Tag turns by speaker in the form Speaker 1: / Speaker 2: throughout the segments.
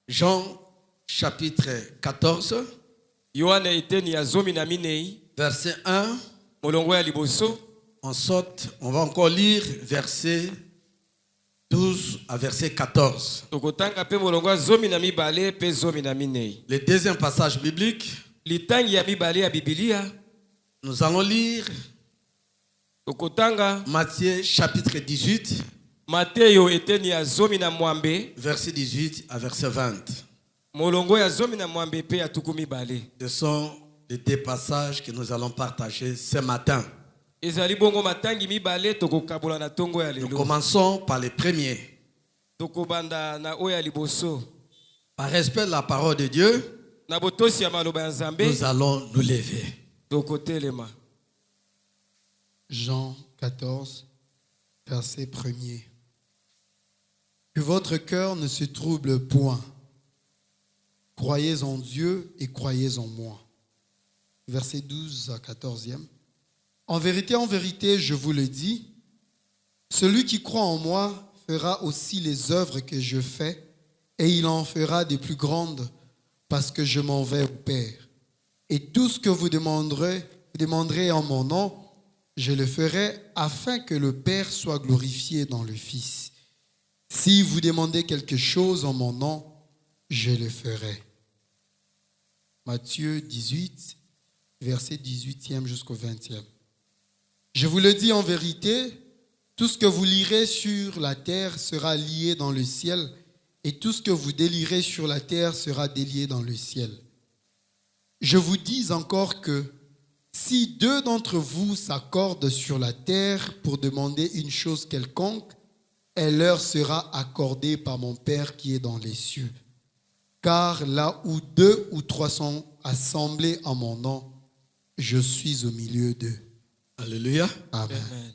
Speaker 1: Jean chapitre 14, verset 1. On saute, on va encore lire verset 12 à verset 14. Le deuxième passage biblique, nous allons lire Matthieu chapitre 18, verset 18 à verset 20. Ce sont les deux passages que nous allons partager ce matin. Nous commençons par les premiers. Par respect de la parole de Dieu, nous allons nous lever.
Speaker 2: Jean 14, verset 1er. Que votre cœur ne se trouble point. Croyez en Dieu et croyez en moi. Verset 12 à 14e. En vérité, je vous le dis, celui qui croit en moi fera aussi les œuvres que je fais, et il en fera des plus grandes, parce que je m'en vais au Père. Et tout ce que vous demanderez en mon nom, je le ferai afin que le Père soit glorifié dans le Fils. Si vous demandez quelque chose en mon nom, je le ferai. Matthieu 18, verset 18e jusqu'au 20e. Je vous le dis en vérité, tout ce que vous lirez sur la terre sera lié dans le ciel, et tout ce que vous délierez sur la terre sera délié dans le ciel. Je vous dis encore que si deux d'entre vous s'accordent sur la terre pour demander une chose quelconque, elle leur sera accordée par mon Père qui est dans les cieux. Car là où 2 ou 3 sont assemblés en mon nom, je suis au milieu d'eux.
Speaker 1: Alléluia.
Speaker 2: Amen.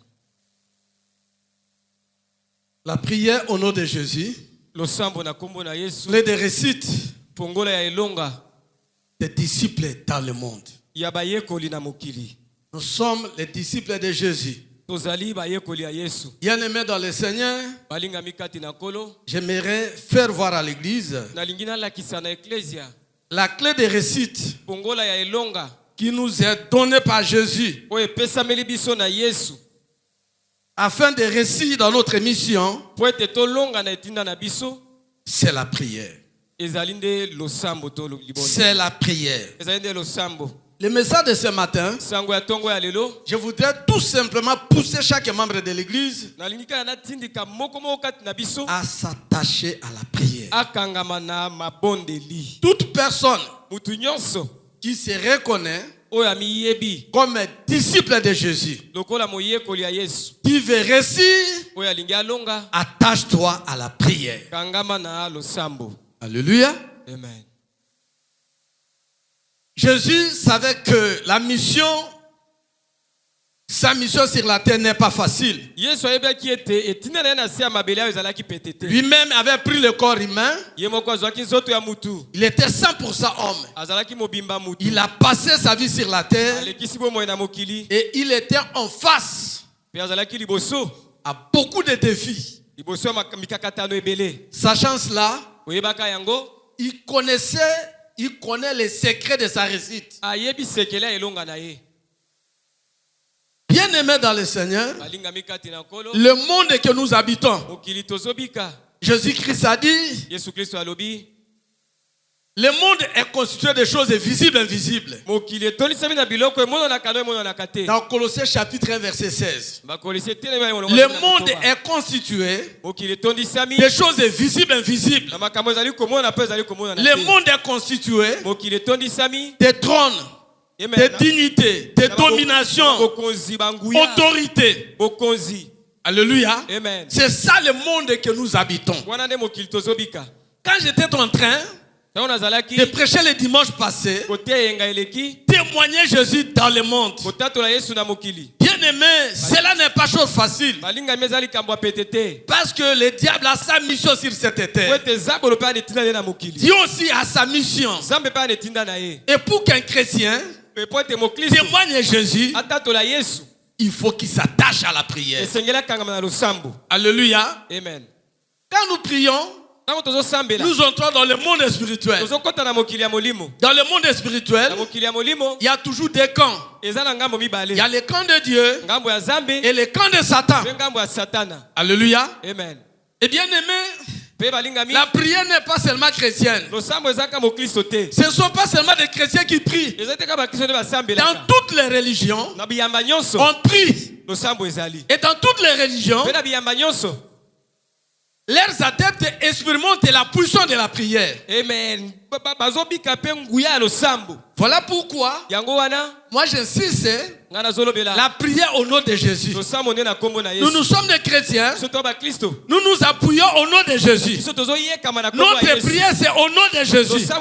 Speaker 1: La prière au nom de Jésus, les deux récites des disciples dans le monde. Nous sommes les disciples de Jésus. Bien-aimés dans le Seigneur, j'aimerais faire voir à l'église la clé des récites qui nous est donnée par Jésus afin de réussir dans notre mission. C'est la prière. C'est la prière. Le message de ce matin, je voudrais tout simplement pousser chaque membre de l'église à s'attacher à la prière. Toute personne qui se reconnaît comme disciple de Jésus, qui veut réussir, attache-toi à la prière. Alléluia.
Speaker 3: Amen.
Speaker 1: Jésus savait que sa mission sur la terre n'est pas facile. Lui-même avait pris le corps humain. Il était 100% homme. Il a passé sa vie sur la terre et il était en face à beaucoup de défis. Sachant cela, il connaît les secrets de sa réussite. Bien-aimés dans le Seigneur, le monde que nous habitons, Jésus-Christ a dit, le monde est constitué de choses visibles et invisibles. Dans Colossiens chapitre 1 verset 16, le monde est constitué de choses visibles et invisibles. Le monde est constitué de trônes, de dignités, de domination, autorité. Alléluia. C'est ça le monde que nous habitons. Quand j'étais en train de prêcher le dimanche passé, témoigner Jésus dans le monde. Bien aimé, cela n'est pas chose facile. Parce que le diable a sa mission sur cette terre. Dieu aussi a sa mission. Et pour qu'un chrétien témoigne Jésus, il faut qu'il s'attache à la prière. Alléluia.
Speaker 3: Amen.
Speaker 1: Quand nous prions, nous entrons dans le monde spirituel. Dans le monde spirituel, il y a toujours des camps. Il y a le camp de Dieu et le camp de Satan. Alléluia.
Speaker 3: Amen.
Speaker 1: Et bien aimé, la prière n'est pas seulement chrétienne. Ce ne sont pas seulement des chrétiens qui prient. Dans toutes les religions, on prie. Et dans toutes les religions, leurs adeptes expérimentent la puissance de la prière.
Speaker 3: Amen.
Speaker 1: Voilà pourquoi moi j'insiste la prière au nom de Jésus. Nous sommes des chrétiens. Nous nous appuyons au nom de Jésus. Notre prière c'est au nom de Jésus. Pas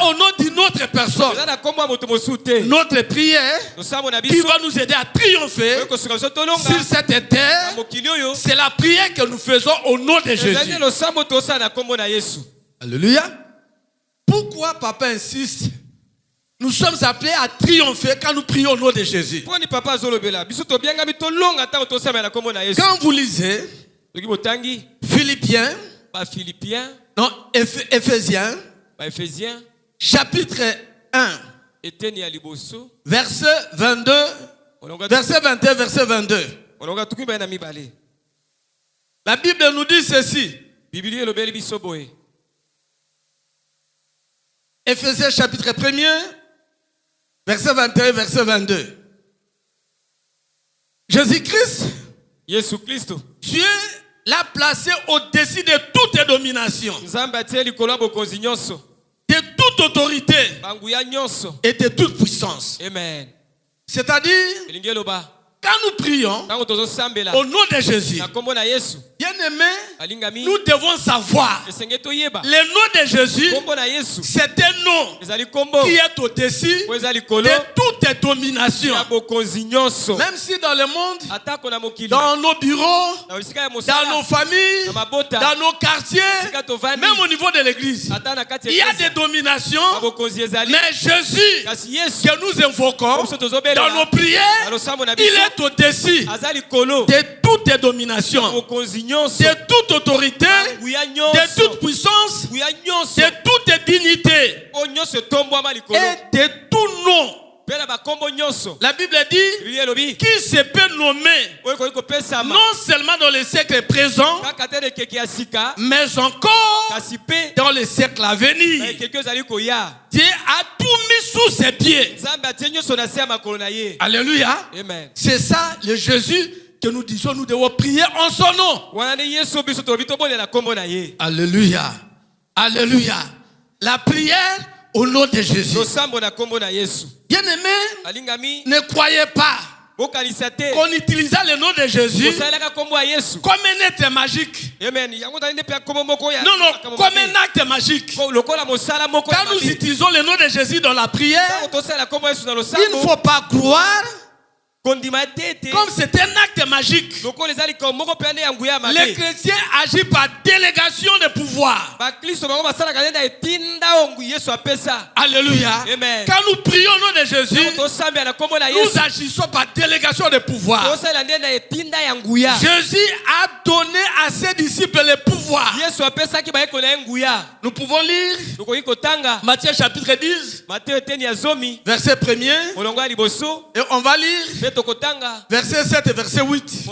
Speaker 1: au nom d'une autre personne. Notre prière qui va nous aider à triompher sur cette terre, c'est la prière que nous faisons au nom de Jésus. Alléluia. Pourquoi papa insiste? Nous sommes appelés à triompher quand nous prions au nom de Jésus. Quand vous lisez Philippiens, non, Éphésiens, chapitre 1, verset 22, verset 21, verset 22. La Bible nous dit ceci. Éphésiens chapitre 1er, verset 21, verset 22. Jésus-Christ, Dieu l'a placé au-dessus de toute domination, de toute autorité et de toute puissance.
Speaker 3: Amen.
Speaker 1: C'est-à-dire, quand nous prions au nom de Jésus, bien aimé, nous devons savoir le nom de Jésus, c'est un nom qui est au-dessus de toute domination. Même si dans le monde, dans nos bureaux, dans nos familles, dans nos quartiers, même au niveau de l'église, il y a des dominations, mais Jésus que nous invoquons dans nos prières, il est au-dessus de toute domination, de toute autorité, de toute puissance, de toute dignité et de tout nom. La Bible dit qui se peut nommer non seulement dans le siècle présent, mais encore dans le siècle à venir. Dieu a tout mis sous ses pieds. Alléluia. C'est ça le Jésus que nous disons, nous devons prier en son nom. Alléluia. Alléluia. La prière au nom de Jésus. Bien aimé, ne croyez pas qu'on utilisait le nom de Jésus comme un être magique. Non, non, comme un acte magique. Quand nous utilisons le nom de Jésus dans la prière, il ne faut pas croire comme c'est un acte magique. Les chrétiens agissent par délégation de pouvoir. Alléluia.
Speaker 3: Amen.
Speaker 1: Quand nous prions au nom de Jésus, nous agissons par délégation de pouvoir. Jésus a donné à ses disciples le pouvoir. Nous pouvons lire Matthieu chapitre 10, verset 1er. Et on va lire verset 7 et verset 8.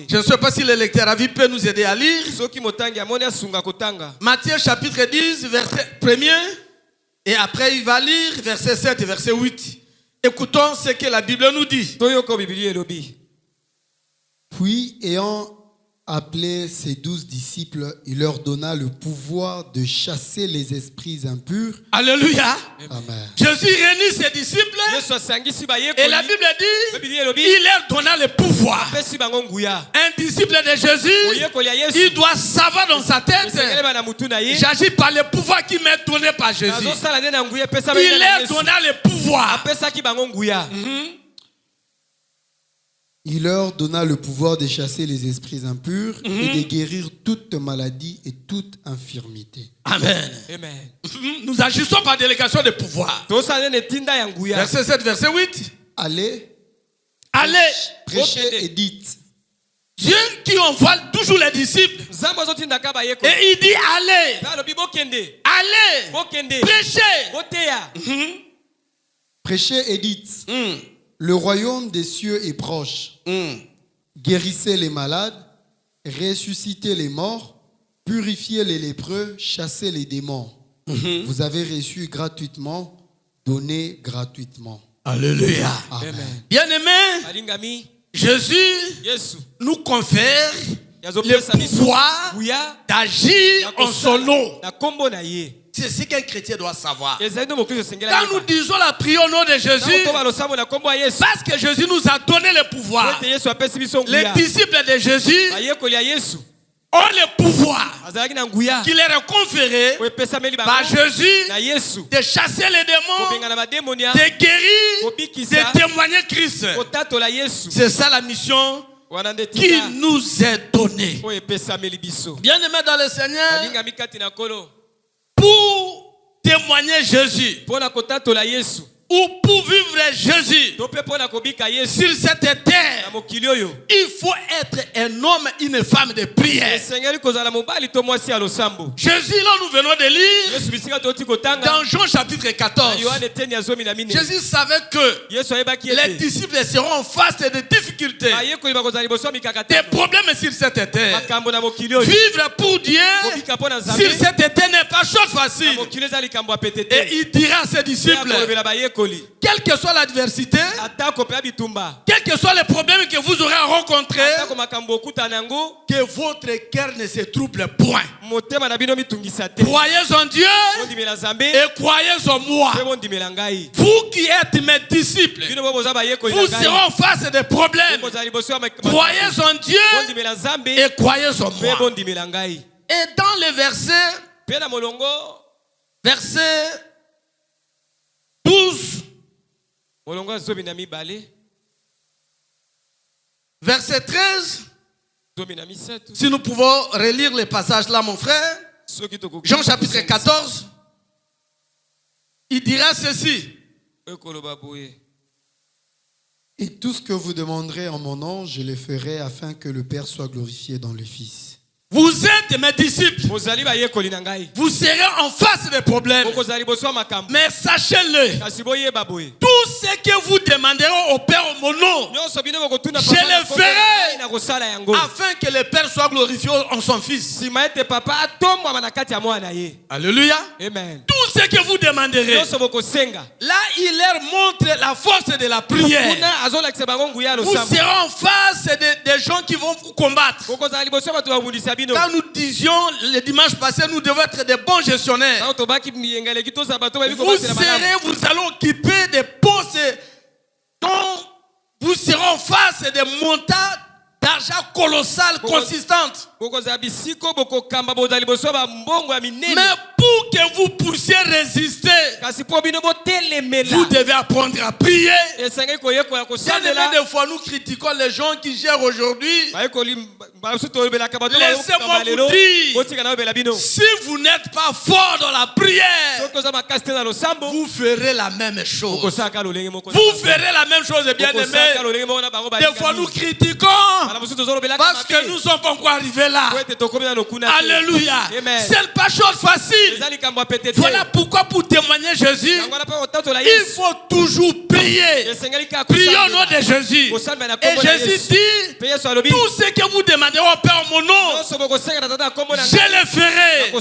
Speaker 1: Je ne sais pas si le lecteur à vie peut nous aider à lire. Matthieu chapitre 10, verset 1er. Et après il va lire verset 7 et verset 8. Écoutons ce que la Bible nous dit.
Speaker 2: Puis, ayant appelé ses 12 disciples, il leur donna le pouvoir de chasser les esprits impurs.
Speaker 1: Alléluia.
Speaker 2: Amen.
Speaker 1: Jésus réunit ses disciples et la Bible dit il leur donna le pouvoir. Un disciple de Jésus, il doit savoir dans sa tête, j'agis par le pouvoir qui m'est donné par Jésus. Il leur donna le pouvoir.
Speaker 2: Il leur donna le pouvoir de chasser les esprits impurs et de guérir toute maladie et toute infirmité.
Speaker 1: Amen.
Speaker 3: Amen.
Speaker 1: Nous agissons par délégation de pouvoir. Verset 7, verset 8.
Speaker 2: Allez,
Speaker 1: Allez,
Speaker 2: prêchez et dites.
Speaker 1: Dieu qui
Speaker 2: ici on voit toujours les disciples. Et il dit allez. Allez. Prêchez. Prêchez et dites, le royaume des cieux est proche. Guérissez les malades, ressuscitez les morts, purifiez les lépreux, chassez les démons. Vous avez reçu gratuitement, donnez gratuitement.
Speaker 1: Alléluia.
Speaker 2: Amen.
Speaker 1: Bien-aimé, Jésus nous confère le pouvoir d'agir en son nom. C'est ce qu'un chrétien doit savoir. Quand nous disons la prière au nom de Jésus, parce que Jésus nous a donné le pouvoir, les disciples de Jésus ont le pouvoir qui leur est conféré par Jésus de chasser les démons, de guérir, de témoigner Christ. C'est ça la mission qui nous est donnée. Bien-aimés dans le Seigneur, pour témoigner Jésus ou pour vivre Jésus sur cette terre, il faut être un homme, une femme de prière. Jésus, là nous venons de lire dans Jean chapitre 14. Jésus savait que les disciples seront en face de difficultés, des problèmes sur cette terre. Vivre pour Dieu sur cette terre n'est pas chose facile. Et il dira à ses disciples, quelle que soit l'adversité, quels que soient les problèmes que vous aurez à rencontrer, que votre cœur ne se trouble point. Croyez en Dieu et croyez en moi. Vous qui êtes mes disciples, vous serez en face des problèmes. Croyez en Dieu et croyez en moi. Et dans le verset 12, verset 13, si nous pouvons relire les passages là, mon frère, Jean chapitre 14, il dira ceci.
Speaker 2: Et tout ce que vous demanderez en mon nom, je le ferai afin que le Père soit glorifié dans le Fils.
Speaker 1: Vous êtes mes disciples. Vous serez en face des problèmes. Mais sachez-le, tout ce que vous demanderez au Père en mon nom, je le ferai afin que le Père soit glorifié en son Fils. Alléluia. Amen. Tout ce que vous demanderez, là il leur montre la force de la prière. Vous serez en face des gens qui vont vous combattre. Quand nous disions le dimanche passé, nous devons être des bons gestionnaires. Vous allez occuper des postes dont vous serez en face des montants d'argent colossales, consistantes. Mais pour que vous puissiez résister, vous devez apprendre à prier. Des fois, nous critiquons les gens qui gèrent aujourd'hui. Laissez-moi vous dire, si vous n'êtes pas fort dans la prière, vous ferez la même chose. Vous ferez la même chose, bien aimé. Des fois, nous critiquons parce que nous ne sommes pas encore arrivés là. Alléluia. C'est pas chose facile. Voilà pourquoi pour témoigner Jésus, il faut toujours prier. Priez au nom de Jésus. Et Jésus dit, tout ce que vous demanderez au Père en mon nom, je le ferai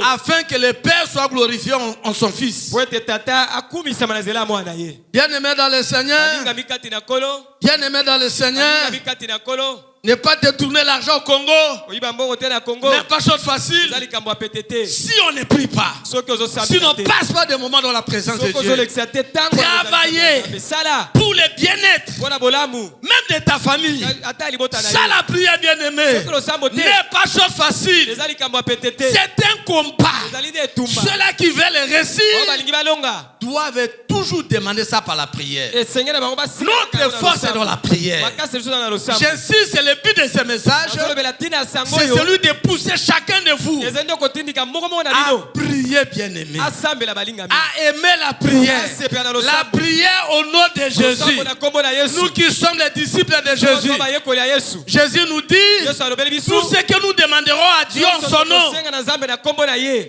Speaker 1: afin que le Père soit glorifié en son Fils. Bien-aimé dans le Seigneur, bien-aimé dans le Seigneur, ne pas détourner l'argent au Congo n'est pas chose facile si on ne prie pas, si on ne passe pas des moments dans la présence de Dieu. Travailler pour le bien-être même de ta famille. Ça, la prière, bien-aimée, n'est pas chose facile. C'est un combat. Ceux-là qui veulent réussir doivent tout
Speaker 2: toujours demandé ça par la prière. Notre force est dans la prière. J'insiste, c'est le but de ce message. C'est celui de pousser chacun de vous à prier, bien-aimé. À aimer la prière. La prière au nom de Jésus. Nous qui sommes les disciples de Jésus. Jésus nous dit, tout ce que nous demanderons à Dieu en son nom,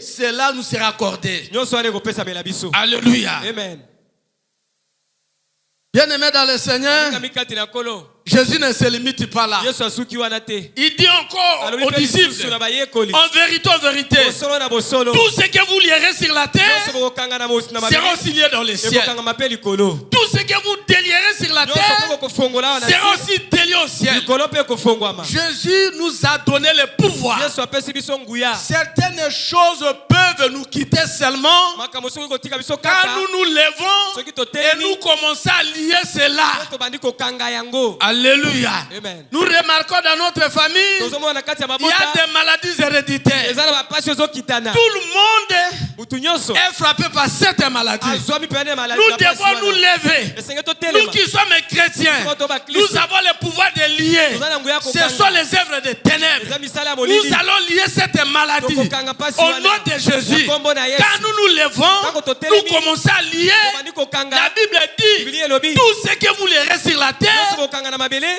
Speaker 2: cela nous sera accordé. Alléluia.
Speaker 1: Amen.
Speaker 2: Bien-aimé dans le Seigneur, Jésus ne se limite pas là. Il dit encore aux disciples, en vérité, tout ce que vous lierez sur la terre sera aussi lié dans les ciels. Tout ce que vous délierez sur la terre sera aussi délié au ciel. Jésus nous a donné le pouvoir. Certaines choses peuvent nous quitter seulement quand nous nous lèvons et nous commençons à lier cela. Alléluia.
Speaker 1: Amen.
Speaker 2: Nous remarquons dans notre famille, il y a des maladies héréditaires. Tout le monde est frappé par cette maladie. Nous devons nous lever. Nous qui sommes chrétiens, nous avons le pouvoir de lier. Ce sont les œuvres des ténèbres. Nous allons lier cette maladie au nom de Jésus. Quand nous nous levons, nous commençons à lier. La Bible dit, tout ce que vous lierez sur la terre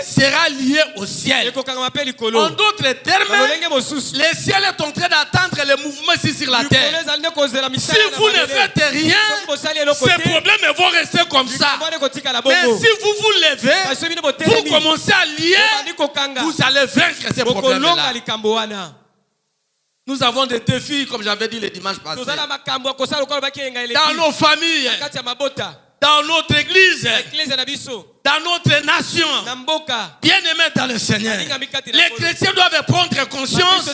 Speaker 2: sera lié au ciel. En d'autres termes, le ciel est en train d'attendre le mouvement ici sur la terre. Si vous ne faites rien, ces problèmes vont rester comme ça. Mais si vous vous levez, vous commencez à lier, vous allez vaincre ces problèmes-là. Nous avons des défis, comme j'avais dit le dimanche passé. Dans nos familles, dans notre église, dans notre nation, bien aimés dans le Seigneur, les chrétiens doivent prendre conscience.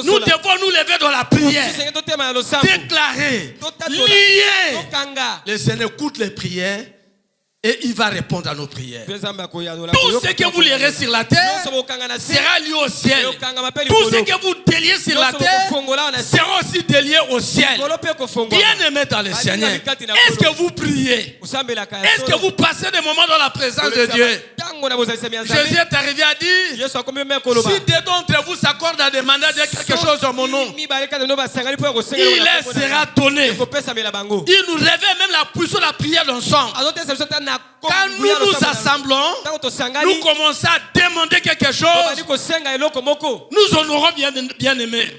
Speaker 2: Nous devons nous lever dans la prière, déclarer, lier. Le Seigneur écoute les prières et il va répondre à nos prières. Tout ce que vous lirez sur la terre sera lié au ciel. Tout ce que vous déliez sur la terre sera aussi délié au ciel. Bien aimé dans le Seigneur, est-ce que vous priez? Est-ce que vous passez des moments dans la présence de Dieu? Jésus est arrivé à dire, si deux d'entre vous s'accordent à demander quelque chose en mon nom, il leur sera donné. Il nous révèle même la puissance de la prière ensemble. Quand nous nous assemblons, nous commençons à demander quelque chose, nous honorons bien aimé.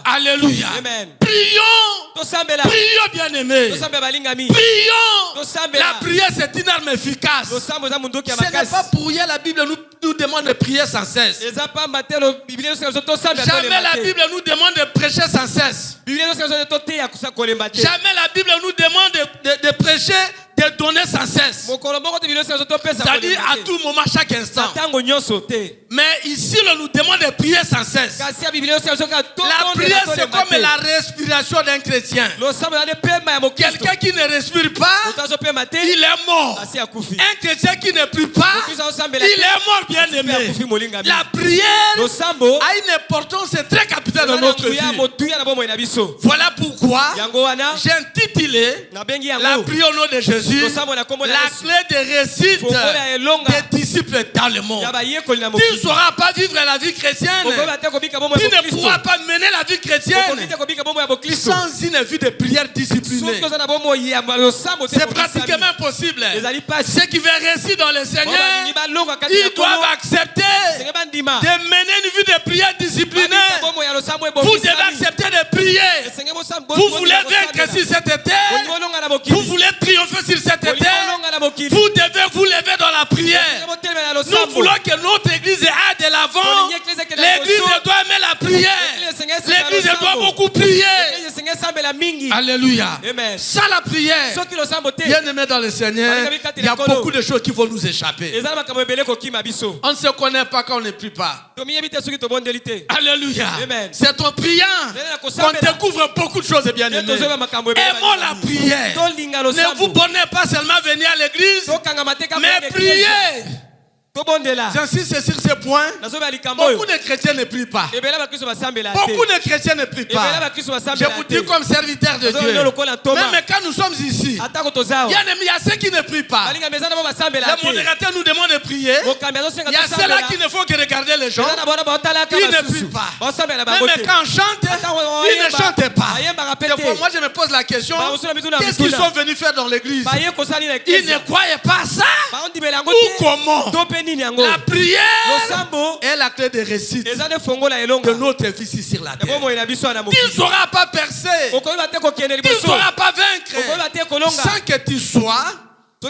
Speaker 2: Alléluia. Prions, bien aimé. Prions. La prière, c'est une arme efficace. Ce n'est pas pour rien la Bible nous demande de prier sans cesse. Jamais la Bible nous demande de prêcher sans cesse. Jamais la Bible nous demande de prêcher, de donner sans cesse. C'est-à-dire à tout moment, chaque instant. Mais ici, on nous demande de prier sans cesse. La prière, c'est comme la respiration d'un chrétien. Quelqu'un qui ne respire pas, il est mort. Un chrétien qui ne prie pas, il est mort, bien aimé. La prière a une importance très capitale dans notre vie. Voilà pourquoi j'ai intitulé la prière au nom de Jésus, la clé de réussite des disciples dans le monde. Tu ne sauras pas vivre la vie chrétienne, tu ne pourras pas mener la vie chrétienne sans une vie de prière disciplinée. C'est pratiquement impossible. Ceux qui veulent réussir dans le Seigneur, ils doivent accepter de mener une vie de prière disciplinée. Vous devez accepter de prier. Vous voulez vaincre sur cette terre, vous voulez triompher sur cette terre, vous devez vous lever dans la prière. Nous voulons que notre église aille de l'avant. L'église doit aimer la prière. L'église doit beaucoup prier. Alléluia. Sans la prière, bien aimé dans le Seigneur, il y a beaucoup de choses qui vont nous échapper. On ne se connaît pas quand on ne prie pas. Alléluia. C'est en priant qu'on découvre beaucoup de choses, bien aimé. Aimons la prière. Ne vous bornez pas seulement venir à l'église, mais priez. J'insiste sur ce point. Beaucoup de chrétiens ne prient pas. Beaucoup de chrétiens ne prient pas. Je vous dis comme serviteur de Dieu. Même quand nous sommes ici, il y a ceux qui ne prient pas. Le modérateur nous demande de prier. Il y a ceux-là qui ne font que regarder les gens. Ils ne prient pas. Même quand on chante, ils ne chantent pas. Des fois, moi je me pose la question, qu'est-ce qu'ils sont venus faire dans l'église? Ils ne croyaient pas ça. Ou comment? La prière est la clé de réussite de notre vie sur la terre. Tu ne sauras pas percer. Tu ne sauras pas vaincre sans que tu sois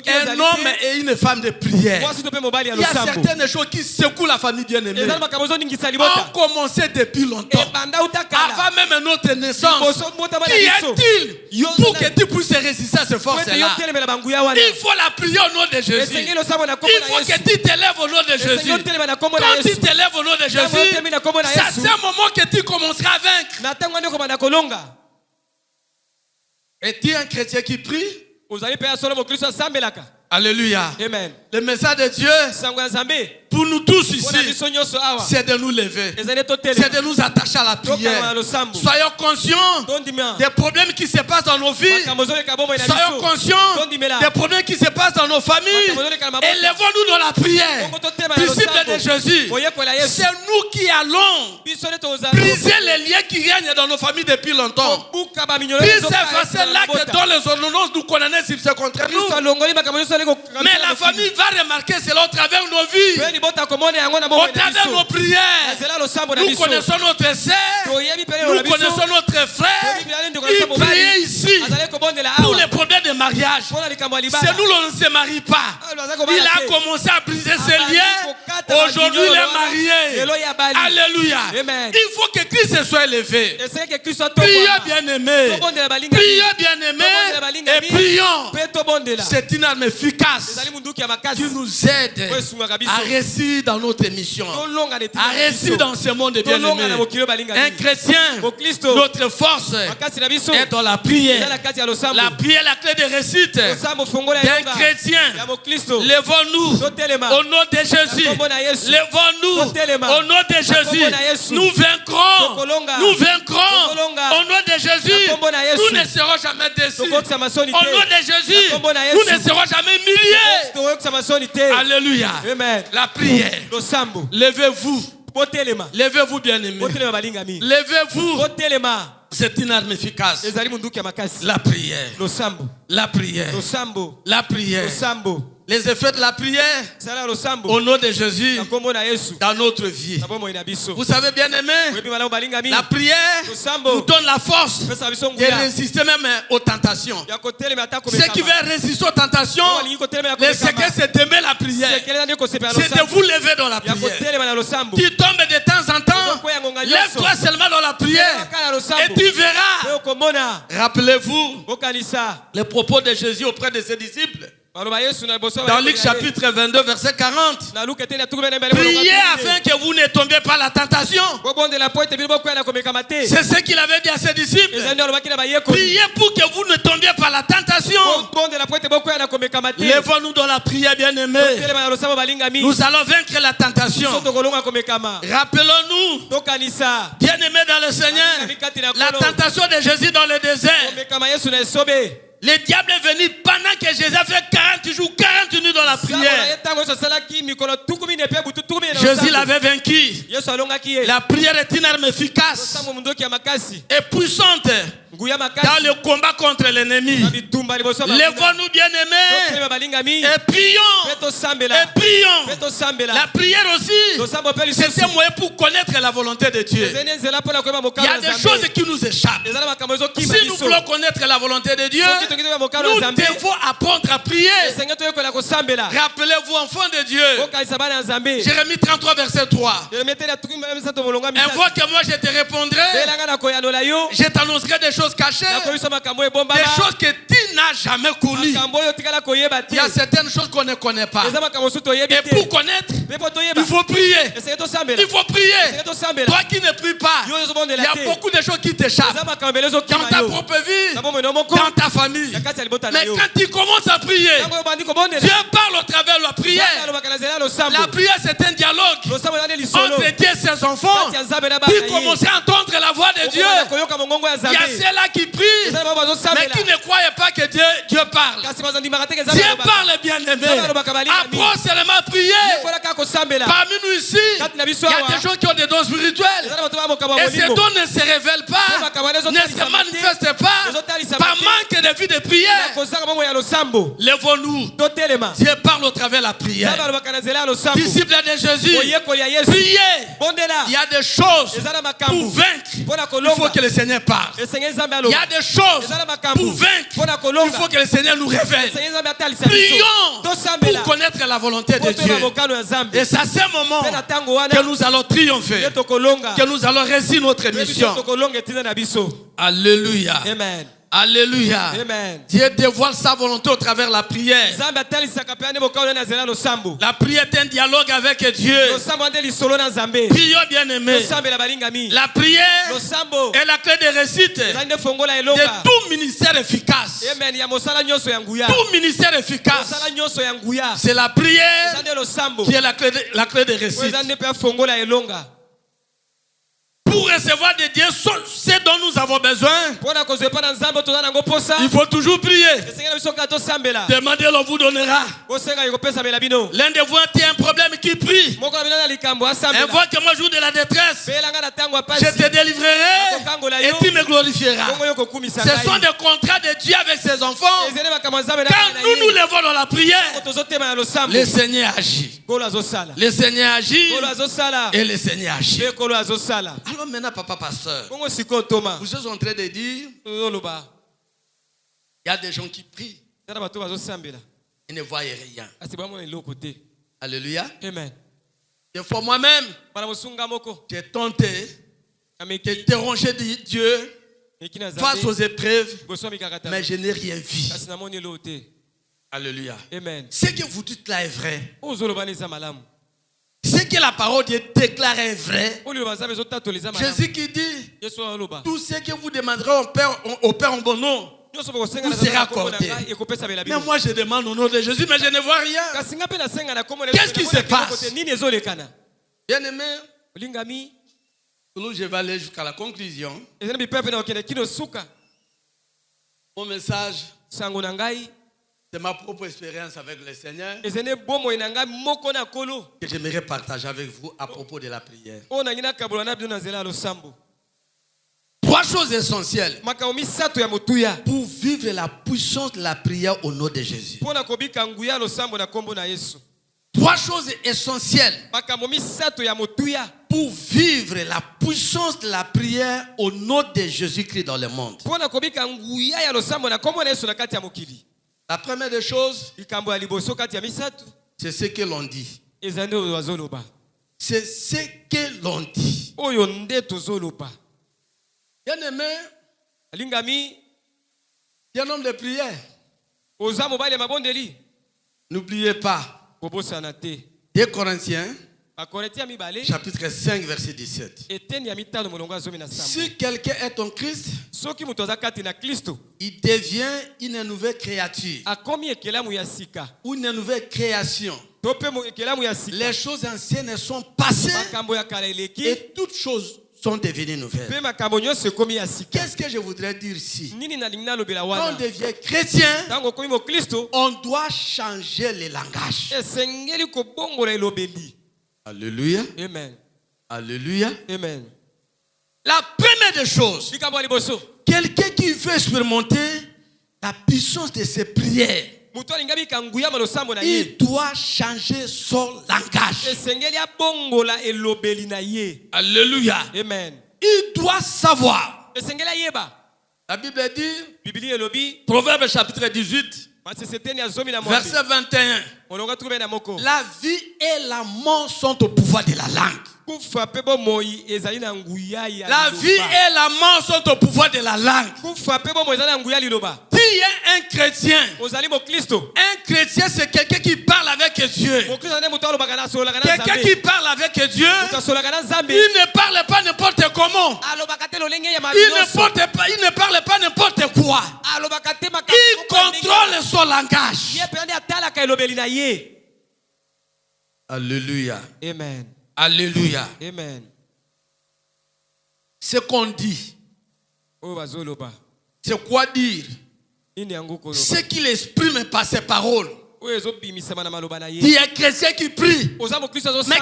Speaker 2: un homme et une femme de prière. Il y a certaines choses qui secouent la famille bien-aimée. On commençait depuis longtemps. Avant même notre naissance. Qui est-il pour que tu puisses résister à ce force-là? Il faut la prier au nom de Jésus. Il faut que tu t'élèves au nom de Jésus. Quand tu t'élèves au nom de Jésus, ça c'est un moment que tu commenceras à vaincre. Es-tu un chrétien qui prie? Alléluia.
Speaker 1: Amen.
Speaker 2: Le message de Dieu pour nous tous ici, c'est de nous lever, c'est de nous attacher à la prière. Soyons conscients des problèmes qui se passent dans nos vies. Soyons conscients des problèmes qui se passent dans nos familles. Élevons-nous dans la prière. Disciples de Jésus, c'est nous qui allons briser les liens qui règnent dans nos familles depuis longtemps. Briser ces lacs dont les ordonnances nous condamnent s'ils se contre nous. Mais la famille va remarquer cela au travers de nos vies, au travers de nos prières. Nous connaissons notre sœur, nous connaissons notre frère. Il priait ici pour les problèmes de mariage. C'est nous, on ne se marie pas. Il a commencé à briser ses liens. Aujourd'hui, il est marié. Alléluia. Il faut que Christ soit élevé. Prions bien-aimés. Prions bien-aimés. Et prions. C'est une arme efficace qui nous aide à réussir dans notre mission, à réussir dans ce monde bien-aimé. Un chrétien, notre force est dans la prière. La prière est la clé de réussite d'un chrétien. Levons-nous au nom de Jésus. Levons-nous au nom de Jésus. Nous vaincrons. Nous vaincrons. Au nom de Jésus, nous ne serons jamais déçus. Au nom de Jésus, nous ne serons jamais humiliés. Alléluia. La prière. Levez-vous. Levez-vous, bien-aimés. Levez-vous. C'est une arme efficace. La prière. La prière. La prière. Les effets de la prière au nom de Jésus dans notre vie. Vous savez, bien aimé, la prière nous donne la force de résister même aux tentations. Ce qui veut résister aux tentations, le secret c'est d'aimer la prière. C'est de vous lever dans la prière. Tu tombes de temps en temps, lève-toi seulement dans la prière et tu verras. Rappelez-vous les propos de Jésus auprès de ses disciples. Dans Luc chapitre 22 verset 40. Priez afin que vous ne tombiez pas la tentation. C'est ce qu'il avait dit à ses disciples. Priez pour que vous ne tombiez pas la tentation. Levons-nous dans la prière, bien-aimés. Nous allons vaincre la tentation. Rappelons-nous, bien-aimés dans le Seigneur, la tentation de Jésus dans le désert. Le diable est venu pendant que Jésus a fait 40 jours, 40 nuits dans la prière. Jésus l'avait vaincu. La prière est une arme efficace et puissante dans le combat contre l'ennemi. Levons-nous, bien-aimés, et prions. Et prions. La prière aussi, c'est un moyen pour connaître la volonté de Dieu. Il y a des choses qui nous échappent. Si nous voulons connaître la volonté de Dieu, nous devons apprendre à prier. Rappelez-vous, enfants de Dieu, Jérémie 33 verset 3. Invoque-moi, je te répondrai. Je t'annoncerai des choses cachées, des choses que tu n'as jamais connues. Il y a certaines choses qu'on ne connaît pas. Et pour connaître, il faut prier. Il faut prier. Toi qui ne pries pas, il y a beaucoup de choses qui t'échappent. Dans ta propre vie, dans ta famille.
Speaker 1: Mais quand il commence à prier, Dieu parle au travers de la prière. La prière, c'est un dialogue entre Dieu et ses enfants. Qui commence à entendre la voix de Dieu. Il y a ceux-là qui prient, mais qui ne croient pas que Dieu parle. Dieu parle, bien aimé. Apprends seulement à prier. Parmi nous ici, il y a des gens qui ont des dons spirituels. Et ces dons ne se révèlent pas, ne se manifestent pas, par manque de vie de prière. Lèvons-nous. Dieu parle au travers de la prière. Disciples de Jésus, priez. Il y a des choses pour vaincre. Il faut que le Seigneur parle. Il y a des choses pour vaincre. Il faut que le Seigneur nous révèle. Prions pour connaître la volonté de Dieu. Et c'est à ce moment que nous allons triompher, que nous allons réussir notre mission. Alléluia.
Speaker 3: Amen.
Speaker 1: Alléluia.
Speaker 3: Amen.
Speaker 1: Dieu dévoile sa volonté au travers de la prière. La prière est un dialogue avec Dieu. Prions, bien-aimés. La prière est la clé de réussite de tout ministère efficace. Tout ministère efficace. C'est la prière qui est la clé de réussite. Pour recevoir de Dieu ce dont nous avons besoin, il faut toujours prier. Demandez, on vous donnera. L'un de vous a un problème qui prie. Invoque-moi jour de la détresse. Je te délivrerai et tu me glorifieras. Ce sont des contrats de Dieu avec ses enfants. Quand nous nous levons dans la prière, le Seigneur agit. Le Seigneur agit et le Seigneur agit. Alors maintenant, papa pasteur, vous êtes en train de dire, il y a des gens qui prient, ils ne voient rien. Alléluia.
Speaker 3: Amen.
Speaker 1: Des fois moi-même, j'ai tenté de déranger Dieu face aux épreuves, mais je n'ai rien vu. Alléluia.
Speaker 3: Amen.
Speaker 1: Ce que vous dites là est vrai. Ce que la parole de Dieu déclare est vrai. Jésus qui dit, tout ce que vous demanderez au Père en bon nom, vous serez accordé. Mais moi je demande au nom de Jésus, mais je ne vois rien. Qu'est-ce qui se passe? Bien aimé, je vais aller jusqu'à la conclusion. Mon message, c'est ma propre expérience avec le Seigneur que j'aimerais partager avec vous à propos de la prière. 3 choses essentielles pour vivre la puissance de la prière au nom de Jésus. 3 choses essentielles pour vivre la puissance de la prière au nom de Jésus-Christ dans le monde. La première des choses, c'est ce que l'on dit. C'est ce que l'on dit. Bien aimé, il y a un homme de prière. N'oubliez pas. 2 Corinthiens, chapitre 5, verset 17. Si quelqu'un est en Christ, il devient une nouvelle créature ou une nouvelle création. Les choses anciennes sont passées et toutes choses sont devenues nouvelles. Qu'est-ce que je voudrais dire ici? Quand on devient chrétien, on doit changer le langage. Alléluia.
Speaker 3: Amen.
Speaker 1: Alléluia.
Speaker 3: Amen.
Speaker 1: La première des choses, quelqu'un qui veut expérimenter la puissance de ses prières, il doit changer son langage. Alléluia.
Speaker 3: Amen.
Speaker 1: Il doit savoir. La Bible dit, Proverbe chapitre 18, verset 21. La vie et la mort sont au pouvoir de la langue. La vie et la mort sont au pouvoir de la langue. Tu es un chrétien. Un chrétien, c'est quelqu'un qui parle avec
Speaker 2: Dieu. Quelqu'un qui parle avec Dieu, il ne parle pas n'importe comment. Il ne parle pas n'importe quoi. Il contrôle son langage. Alléluia.
Speaker 1: Amen.
Speaker 2: Alléluia.
Speaker 1: Amen.
Speaker 2: Ce qu'on dit, c'est quoi dire? Ce qu'il exprime par ses paroles. Tu es chrétien qui prie. Mais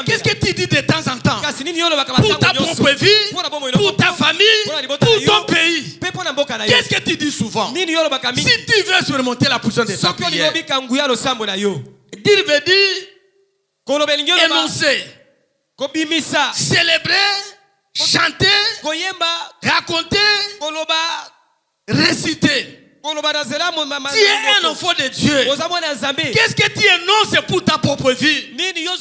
Speaker 2: qu'est-ce que tu dis de temps en temps? Pour ta propre vie, pour ta famille, pour ton pays. Qu'est-ce que tu dis souvent? Si tu veux surmonter la position de ta prière, dire veut dire énoncer, célébrer, chanter, raconter, réciter. Tu es un enfant de Dieu. Qu'est-ce que tu énonces pour ta propre vie? Qu'est-ce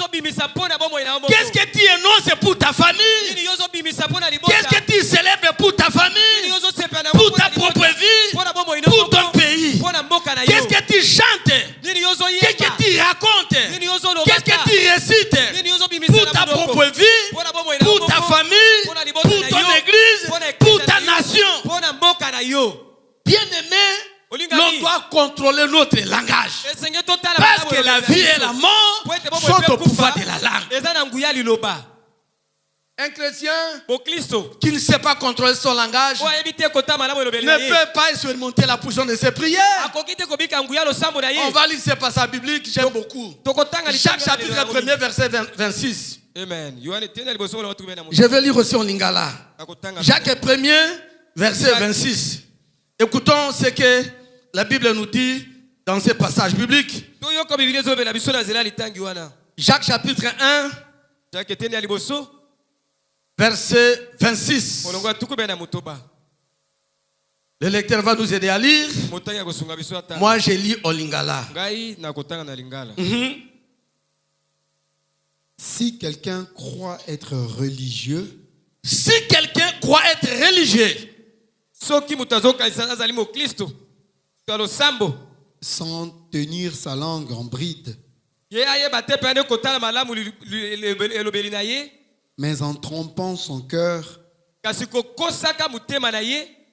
Speaker 2: que tu énonces pour ta famille? Qu'est-ce que tu célèbres pour ta famille? Pour ta propre vie? Pour ton pays? Qu'est-ce que tu chantes? Qu'est-ce que tu racontes? Qu'est-ce que tu récites? Pour ta propre vie? Pour ta famille? Pour ton église? Pour ta nation? Bien-aimé, l'on doit contrôler notre langage. Parce que la vie et la mort sont au pouvoir de la langue. Un chrétien qui ne sait pas contrôler son langage ne peut pas expérimenter la position de ses prières. On va lire ce passage biblique, j'aime beaucoup. Jacques chapitre 1er, verset 26.
Speaker 1: Amen.
Speaker 2: Je vais lire aussi en lingala. Jacques 1er, verset 26. Écoutons ce que la Bible nous dit dans ce passage biblique. Jacques chapitre 1, verset 26. Le lecteur va nous aider à lire. Moi, je lis au lingala.
Speaker 3: Si quelqu'un croit être religieux, sans tenir sa langue en bride, mais en trompant son cœur,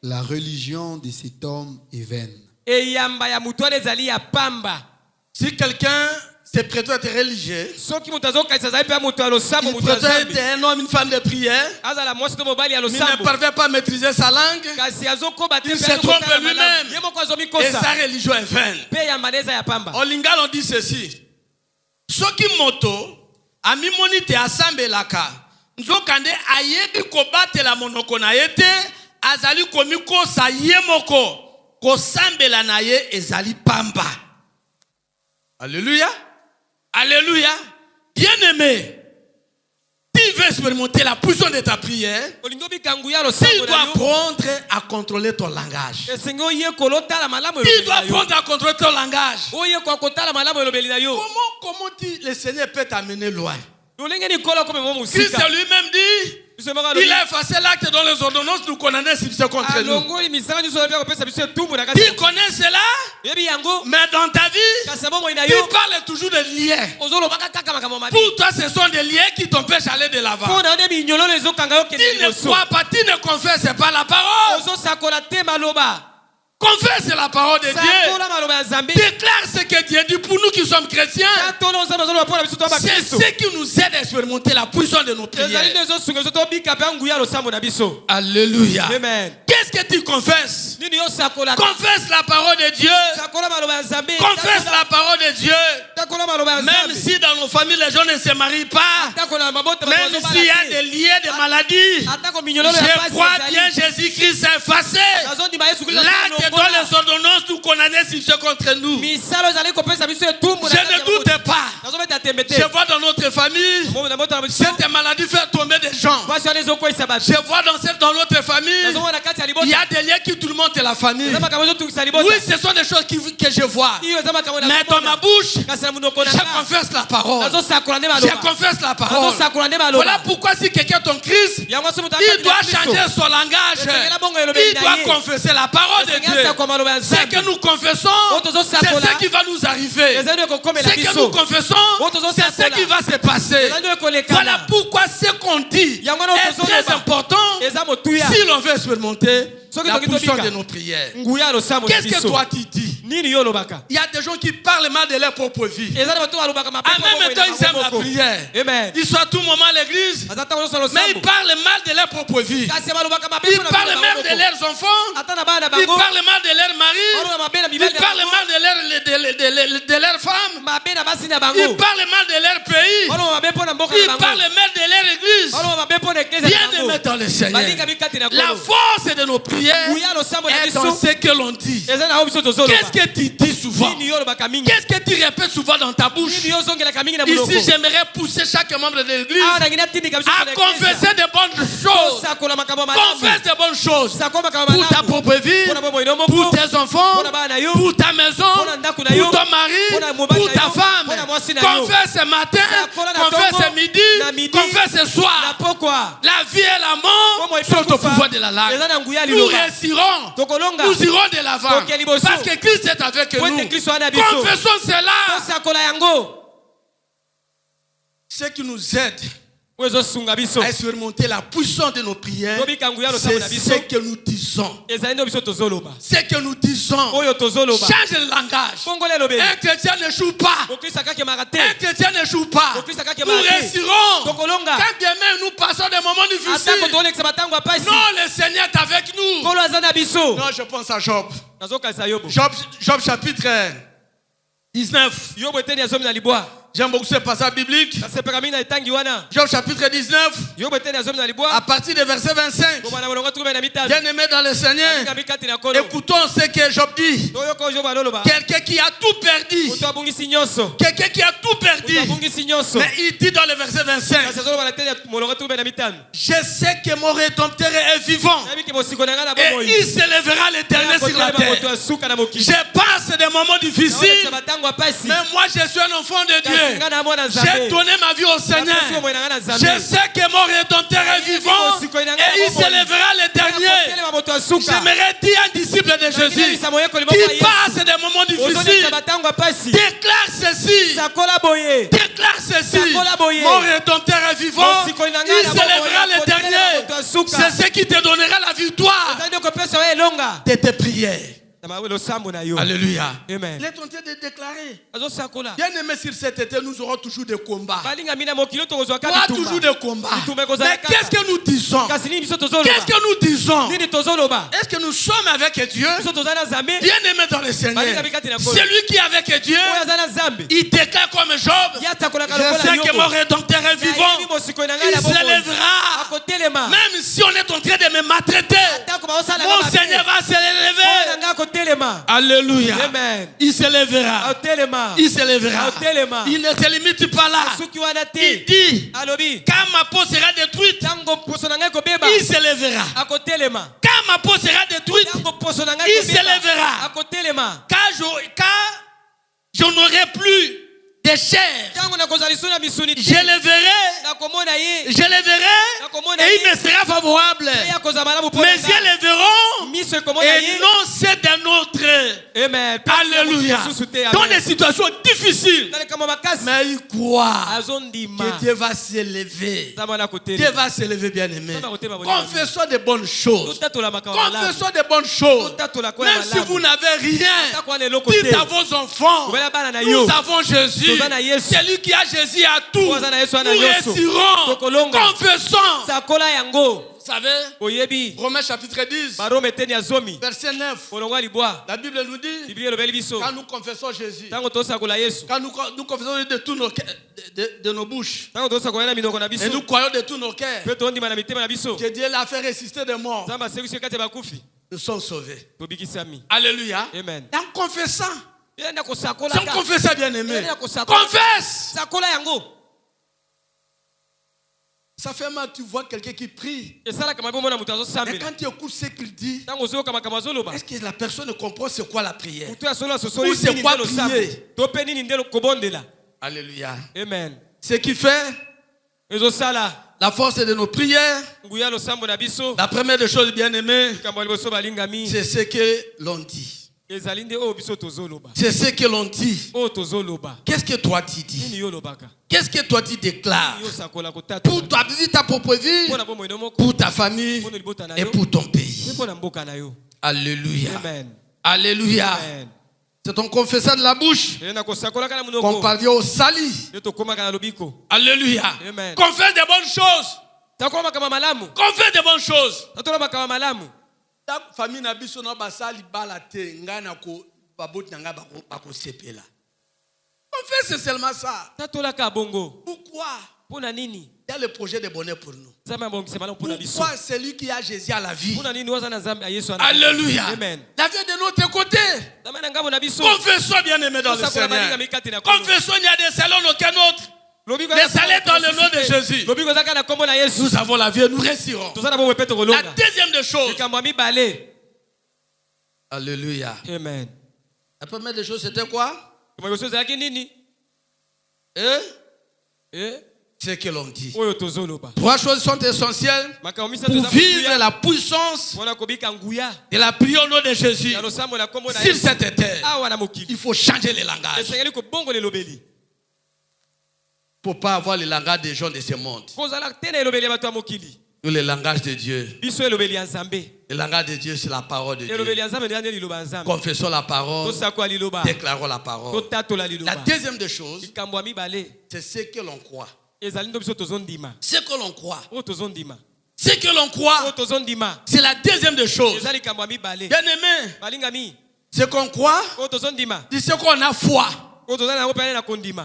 Speaker 3: la religion de cet homme est vaine.
Speaker 2: Si quelqu'un se prétend être religieux, il prétend être un homme, une femme de prière, il ne parvient pas à maîtriser sa langue, il se trompe lui-même et sa religion est vaine. En lingala on dit ceci: soki moto amimoni te asambelaka nzokande ayebi kobatela monoko na ye te azali komikosa ye moko kosambela na ye ezali pamba. Alléluia. Alléluia. Bien-aimé, tu veux expérimenter la puissance de ta prière, tu dois apprendre à contrôler ton langage. Tu dois apprendre à contrôler ton langage. Comment le Seigneur peut t'amener loin? Christ lui-même dit, il a effacé l'acte dans les ordonnances, nous condamnons si c'est contre nous. Tu connais cela, mais dans ta vie, tu parles toujours de liens. Pour toi, ce sont des liens qui t'empêchent d'aller de l'avant. Tu ne crois pas, tu ne confesses pas la parole. Confesse la parole de Dieu. Déclare ce que Dieu dit pour nous qui sommes chrétiens. C'est ce qui nous aide à expérimenter la puissance de nos prières. Alléluia.
Speaker 1: Amen.
Speaker 2: Qu'est-ce que tu confesses? Confesse la parole de Dieu. Confesse la parole de Dieu. Même si dans nos familles les gens ne se marient pas, même s'il y a des liens de maladie, je crois bien Jésus-Christ s'est effacé. Là, dans les ordonnances, nous condamnons si c'est contre nous. Je ne doute pas. Je vois dans notre famille, cette maladie fait tomber des gens. Je vois dans notre famille, il y a des liens qui tourmentent la famille. Oui, ce sont des choses que je vois. Mais dans ma bouche, je confesse la parole. Je confesse la parole. Voilà pourquoi si quelqu'un est en crise, il doit changer son langage. Il doit confesser la parole de Dieu. Ce que nous confessons, c'est ce qui va nous arriver. Ce que nous confessons, c'est ce qui va se passer. Voilà pourquoi ce qu'on dit est très important si l'on veut expérimenter la puissance de nos prières. Qu'est-ce que toi tu dis? Il y a des gens qui parlent mal de leur propre vie. En même temps, ils aiment la prière. Ils sont à tout moment à l'église, mais ils parlent mal de leur propre vie. Ils parlent mal de leurs enfants. Ils parlent mal de leur mari. Ils parlent mal de leurs femmes. Ils parlent mal de leur pays. Ils parlent mal de leur église. Bien aimé dans le Seigneur, la force de nos prières est dans ce que l'on dit. Qu'est-ce que tu dis souvent? Qu'est-ce que tu répètes souvent dans ta bouche? Ici, j'aimerais pousser chaque membre de l'église à confesser de bonnes choses. Confesse de bonnes choses pour ta propre vie, pour tes enfants, pour ta maison, pour ton mari, pour ta femme. Confesse ce matin, confesse ce midi, confesse ce soir. La vie et la mort sont au pouvoir de la langue. Nous réussirons, nous irons de l'avant parce que Christ est avec nous. Confessons cela. Ce qui nous aide à expérimenter la puissance de nos prières, c'est ce que nous disons. Ce que nous disons change le langage. Un chrétien ne joue pas. Un chrétien ne joue pas. Nous réussirons. Quand bien même nous passons des moments difficiles, non, le Seigneur est avec nous. Non, je pense à Job. Job chapitre 19. J'aime beaucoup ce passage biblique. Job chapitre 19. À partir du verset 25. Bien aimé dans le Seigneur, écoutons ce que Job dit. Quelqu'un qui a tout perdu. Quelqu'un qui a tout perdu. Mais il dit dans le verset 25. Je sais que mon Rédempteur est vivant. Et il s'élèvera l'Éternel sur la terre. Je passe des moments difficiles. Mais moi je suis un enfant de Dieu. J'ai donné ma vie au Seigneur. Je sais que mon Rédempteur est vivant et il s'élèvera le dernier. J'aimerais dire un disciple de Jésus qui passe des moments difficiles, déclare ceci. Déclare ceci. Mon Rédempteur est vivant, il s'élèvera le dernier. C'est ce qui te donnera la victoire de tes prières. Alléluia.
Speaker 1: Amen.
Speaker 2: Il est en train de déclarer. Bien aimé, sur cet été, nous aurons toujours des combats. On aura toujours des combats. Mais qu'est-ce que nous disons? Qu'est-ce que nous disons? Est-ce que nous sommes avec Dieu? Bien aimé dans le Seigneur, celui qui est avec Dieu, il déclare comme Job: je sais que mon Rédempteur est vivant. Il s'élèvera. Même si on est en train de me maltraiter, mon Seigneur va s'élever. Alléluia.
Speaker 1: Amen.
Speaker 2: Il s'élèvera. Il s'élèvera. Il ne se limite pas là. Il dit: quand ma peau sera détruite, il s'élèvera. Quand ma peau sera détruite, il s'élèvera. Quand je n'aurai plus de chair, je le verrai. Je le verrai et il me sera favorable. Mais ils le verront et non c'est d'un autre. Alléluia. Dans des situations difficiles, mais il croit que Dieu va s'élever. Dieu va s'élever, bien aimé. Confessons de bonnes choses. Confessons de bonnes choses. Même si vous n'avez rien, dites à vos enfants: nous avons Jésus. Celui qui a Jésus a tout. Nous réussirons. Confessons. Vous savez, Romains chapitre 10, verset 9. La Bible nous dit: quand nous confessons Jésus, quand nous confessons de nos bouches, et nous croyons de tous nos cœurs que Dieu l'a fait ressusciter des morts, nous sommes sauvés. Alléluia.
Speaker 1: Amen.
Speaker 2: Et en confessant, si on confesse, bien aimé, confesse. Ça fait mal, tu vois quelqu'un qui prie. Et quand tu écoutes ce qu'il dit, est-ce que la personne comprend c'est quoi la prière? Ou c'est quoi prier? Alléluia. Amen. Ce qui fait la force de nos prières, la première des choses bien aimées, c'est ce que l'on dit. C'est ce que l'on dit. Qu'est-ce que toi tu dis? Qu'est-ce que toi tu déclares? Pour ta vie, ta propre vie, pour ta famille et pour ton pays. Alléluia. Amen. Alléluia. Amen. C'est ton confesseur de la bouche qu'on parvient au sali. Alléluia. Amen. Confesse des bonnes choses. Confesse des bonnes choses. Ta famille n'a biso na basali balate ngana ko baboti nga bako sepela. Confesse seulement ça. Pourquoi? Il y a le projet de bonheur pour nous. Pourquoi celui qui a Jésus à la vie? Alléluia. Amen. La vie est de notre côté. Confessons bien aimé dans le Seigneur. Confessons, il y a des salons aucun autre. Les salaires dans le nom de Jésus. Nous avons la vie et nous réussirons. La deuxième des choses. Alléluia. Amen. La première des choses c'était quoi? C'est que l'on dit. Trois choses sont essentielles pour vivre la puissance de la prière au nom de Jésus. Sur cette terre, il faut changer les langages. Il ne faut pas avoir le langage des gens de ce monde. Le langage de Dieu. Le langage de Dieu, c'est la parole de Dieu. Confessons la parole. Déclarons la parole. La deuxième des choses, c'est ce que l'on croit. Ce que l'on croit. Ce que l'on croit, c'est la deuxième des choses. Bien aimé, ce qu'on croit, c'est ce qu'on a foi.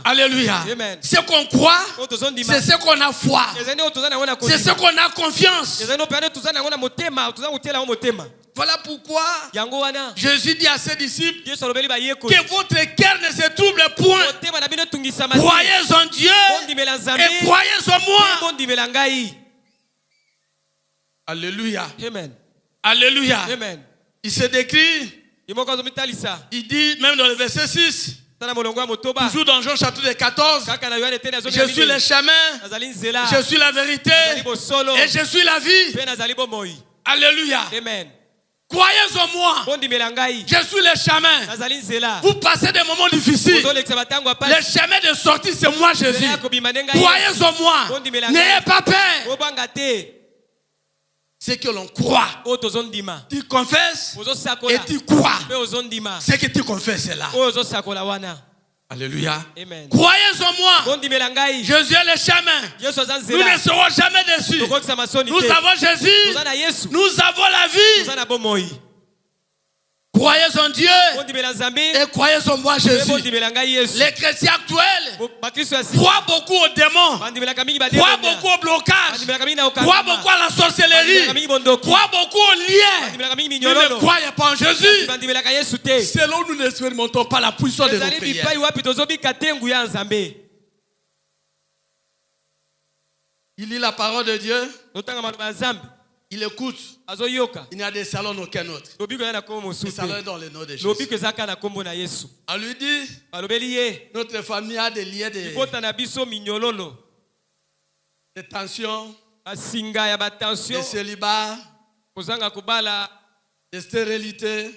Speaker 2: Alléluia. Amen. Ce qu'on croit, c'est ce qu'on a foi. C'est ce qu'on a confiance. Voilà pourquoi Jésus dit à ses disciples que votre cœur ne se trouble point. Croyez en Dieu et croyez en moi. Alléluia. Amen. Alléluia. Amen. Il se décrit, il dit même dans le verset 6, toujours dans Jean chapitre 14, je suis le chemin, je suis la vérité et je suis la vie. Alléluia. Amen. Croyez en moi. Je suis le chemin. Vous passez des moments difficiles. Le chemin de sortie, c'est moi, Jésus. Croyez en moi. N'ayez pas peur. C'est que l'on croit. Tu confesses et tu crois. C'est que tu confesses là. Alléluia. Amen. Croyez en moi. Jésus est le chemin. Nous ne serons jamais déçus. Nous avons Jésus. Nous avons la vie. Croyez en Dieu et croyez en moi, Jésus. Les chrétiens actuels croient beaucoup aux démons, croient beaucoup au blocage, croient beaucoup à la sorcellerie, croient beaucoup aux liens. Nous ne croyons pas en Jésus. Selon nous n'expérimentons pas la puissance de nos prières. Il lit la parole de Dieu. Il écoute. Il n'y a des salons aucun autre. Les salons dans le nom de Jésus. On lui dit, notre famille a des liens de tension, de célibat, de stérilité.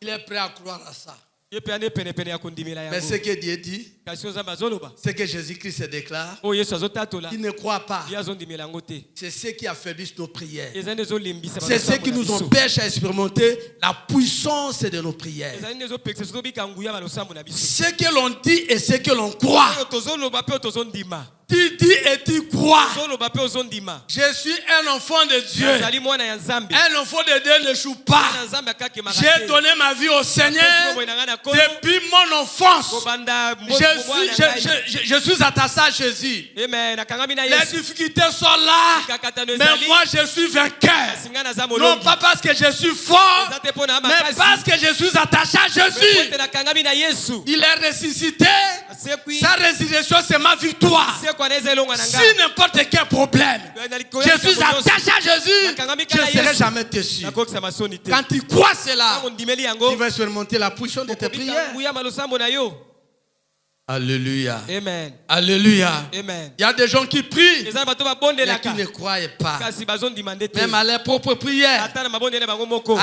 Speaker 2: Il est prêt à croire à ça. Mais ce que Dieu dit, c'est que Jésus-Christ se déclare, il ne croit pas. C'est ce qui affaiblit nos prières. C'est ce qui nous empêche à expérimenter la puissance de nos prières. Ce que l'on dit et ce que l'on croit. Tu dis et tu crois. Je suis un enfant de Dieu. Un enfant de Dieu ne joue pas. J'ai donné ma vie au Seigneur depuis mon enfance. Je suis attaché à Jésus. Les difficultés sont là. Mais moi je suis vainqueur. Non pas parce que je suis fort, mais parce que je suis attaché à Jésus. Il est ressuscité. Sa résurrection, c'est ma victoire. Si n'importe quel problème, je suis attaché à Jésus, je ne serai jamais déçu. Quand tu crois cela, tu vas expérimenter la puissance de tes prières. Alléluia.
Speaker 1: Amen.
Speaker 2: Alléluia.
Speaker 1: Amen.
Speaker 2: Il y a des gens qui prient, mais qui ne croient pas. Même à leurs propres prières. À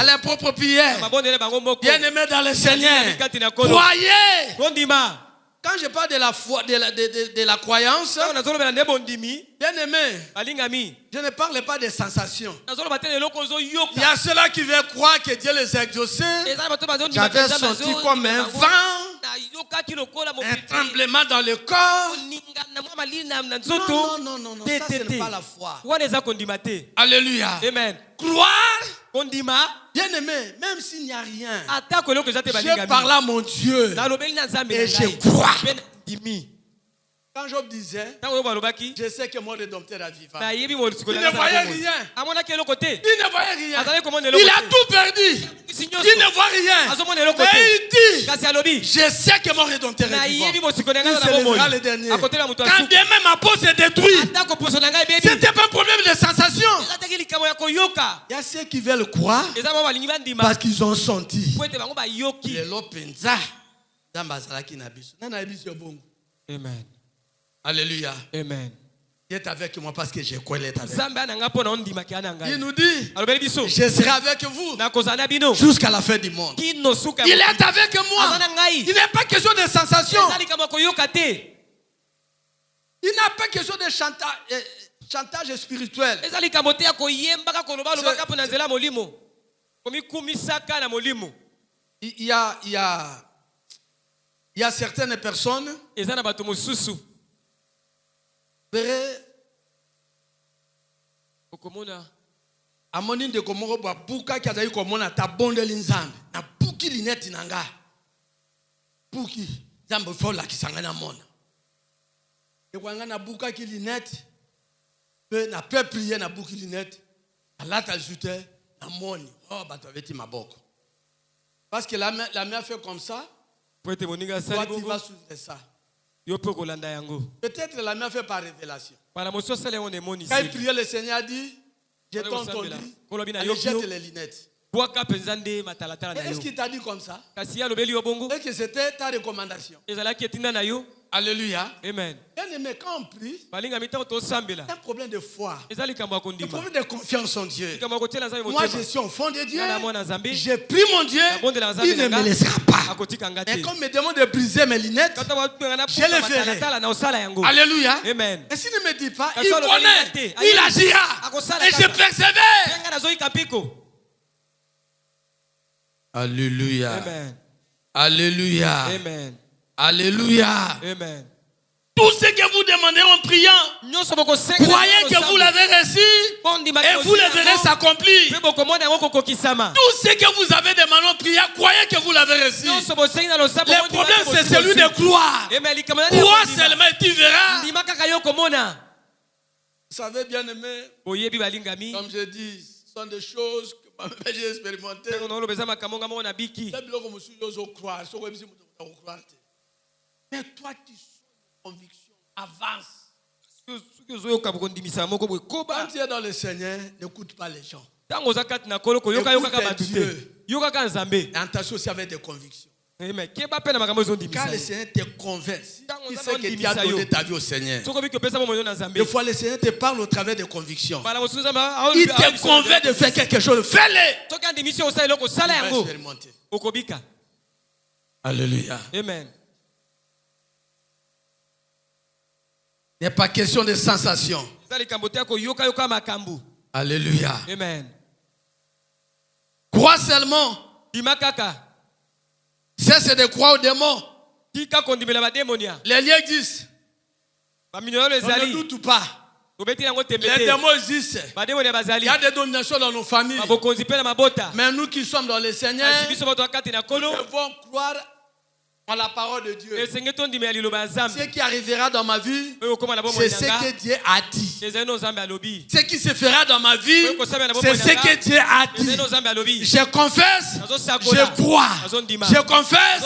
Speaker 2: leurs propres prières. Bien-aimés dans le Seigneur, croyez. Quand je parle de la foi, de la croyance, bien-aimé, je ne parle pas des sensations. Il y a ceux-là qui veulent croire que Dieu les a exaucés. J'avais senti comme un vent, un tremblement dans le corps. Non, ça ce n'est pas la foi. Alléluia.
Speaker 1: Amen.
Speaker 2: Croire, bien-aimé, même s'il n'y a rien, je parle à mon Dieu et je crois. Quand Job disait, je sais que mon Rédempteur est vivant. Il ne voyait rien. Il ne voyait rien. Il a tout perdu. Il ne voit rien. Mais il dit, je sais que mon Rédempteur est vivant. Il se lèvera le dernier. Quand bien même ma peau s'est détruite, ce n'était pas un problème de sensation. Il y a ceux qui veulent croire parce qu'ils ont senti.
Speaker 1: Amen.
Speaker 2: Alléluia.
Speaker 1: Amen.
Speaker 2: Il est avec moi parce que je crois qu'il est avec moi. Il nous dit, je serai avec vous jusqu'à la fin du monde. Il est avec moi. Il n'est pas question de sensation. Il n'a pas question de chantage spirituel. Il y a certaines personnes amoni de komoro ba buka ki azali komona ta bondeli nzambe na buki lineti nanga buki nzambe fo la kisanga na mona e kwanga na buka ki lineti pe na pe prier na buki lineti alata jute na moni oh bato veti maboko parce que la mère fait comme ça toi tu vas suivre ça. Peut-être la mère fait par révélation. Quand il priait, le Seigneur a dit, je tombe ton lit, allez jette les lunettes. Est-ce qu'il t'a dit comme ça? Est-ce que c'était ta recommandation? Alléluia.
Speaker 1: Amen.
Speaker 2: Bien-aimé, quand on prie, c'est un problème de foi, un problème de confiance en Dieu. Moi, je suis au fond de Dieu. Je prie mon Dieu, il ne me laissera pas. Et quand on me demande de briser mes lunettes, je le ferai. Alléluia.
Speaker 1: Amen.
Speaker 2: Et s'il ne me dit pas, il connaît, il agira. Et je persévère. Alléluia.
Speaker 1: Amen.
Speaker 2: Alléluia.
Speaker 1: Amen.
Speaker 2: Alléluia.
Speaker 1: Amen.
Speaker 2: Tout ce que vous demandez en priant, croyez que vous l'avez reçu et vous le verrez s'accomplir. Tout ce que vous avez demandé en priant, croyez que vous l'avez reçu. Le problème, c'est celui de croire. Crois seulement et tu verras. Vous savez, bien aimé, comme je dis, ce sont des choses que j'ai expérimentées. Mais toi, tu as conviction. Avance. Quand tu es dans le Seigneur, n'écoute pas les gens. Écoute Dieu. Et attention aussi avec des convictions. Quand le Seigneur te convainc, il sait que tu as donné ta vie au Seigneur. Des fois, le Seigneur te parle au travers des convictions. Il te convainc de faire quelque chose. Fais-le. Alléluia.
Speaker 1: Amen.
Speaker 2: Il n'y a pas question de sensation. Alléluia.
Speaker 1: Amen.
Speaker 2: Crois seulement. Cesse de croire aux démons. Les liens existent. On ne doute pas. Les démons existent. Il y a des dominations dans nos familles. Mais nous qui sommes dans le Seigneur, nous devons croire en la parole de Dieu. Ce qui arrivera dans ma vie, c'est ce que Dieu a dit. Ce qui se fera dans ma vie, c'est ce que Dieu a dit. Je confesse, je crois. Je confesse,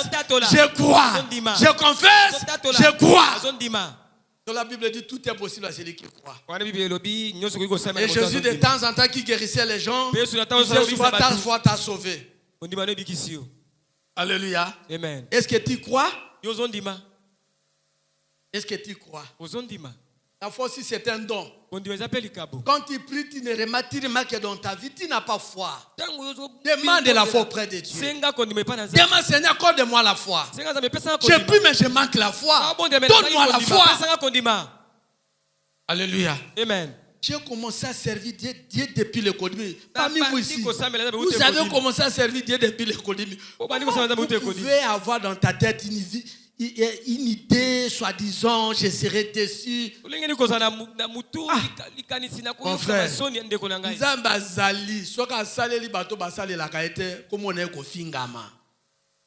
Speaker 2: je crois. Je confesse, je crois. Dans la Bible dit tout est possible à celui qui croit. Et Jésus de temps en temps qui guérissait les gens, il disait souvent ta foi t'a sauvé. Alléluia.
Speaker 1: Amen.
Speaker 2: Est-ce que tu crois? Est-ce que tu crois? La foi aussi c'est un don. Quand tu pries, tu remarques que dans ta vie, tu n'as pas foi. Demande la foi auprès de Dieu. Demande Seigneur, accorde-moi la foi. Je prie mais je manque la foi. Donne-moi la foi. Alléluia.
Speaker 1: Amen.
Speaker 2: J'ai commencé à servir Dieu depuis l'économie. Parmi vous ici, vous avez commencé à servir Dieu depuis l'économie. Vous pouvez avoir dans ta tête une idée, soi-disant, je serai déçu. Mon frère, Nzamba Zali, soka saleli bato basale la kaete, comme on est kofingama.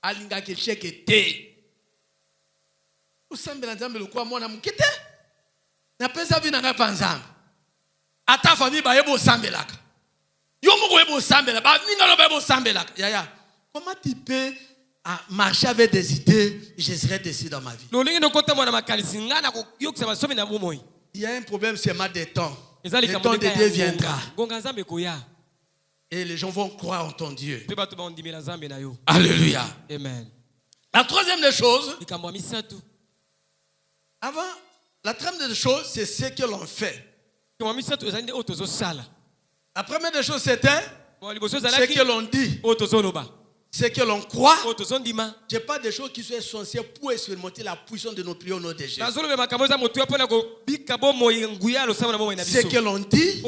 Speaker 2: Alinga ke cheke te. Usambe na Nzambe lokwa mwana mukete. Na pesa vi na panzamba. Ata famille ba yebo sambelaka. Yo moko yebo sambela, ba ninga lo ba yebo sambelaka. Yaya. Comment tu peux marcher avec des idées, je serai déçu dans ma vie. Il y a un problème seulement des temps. Le temps de Dieu viendra. Et les gens vont croire en ton Dieu. Alléluia.
Speaker 1: Amen.
Speaker 2: La troisième des choses, avant, la troisième des choses, c'est ce que l'on fait. La première des choses, c'était ce que l'on dit. Ce que l'on croit, ce n'est pas des choses qui sont essentielles pour expérimenter la puissance de nos prières au nom de Jésus. Ce que l'on dit,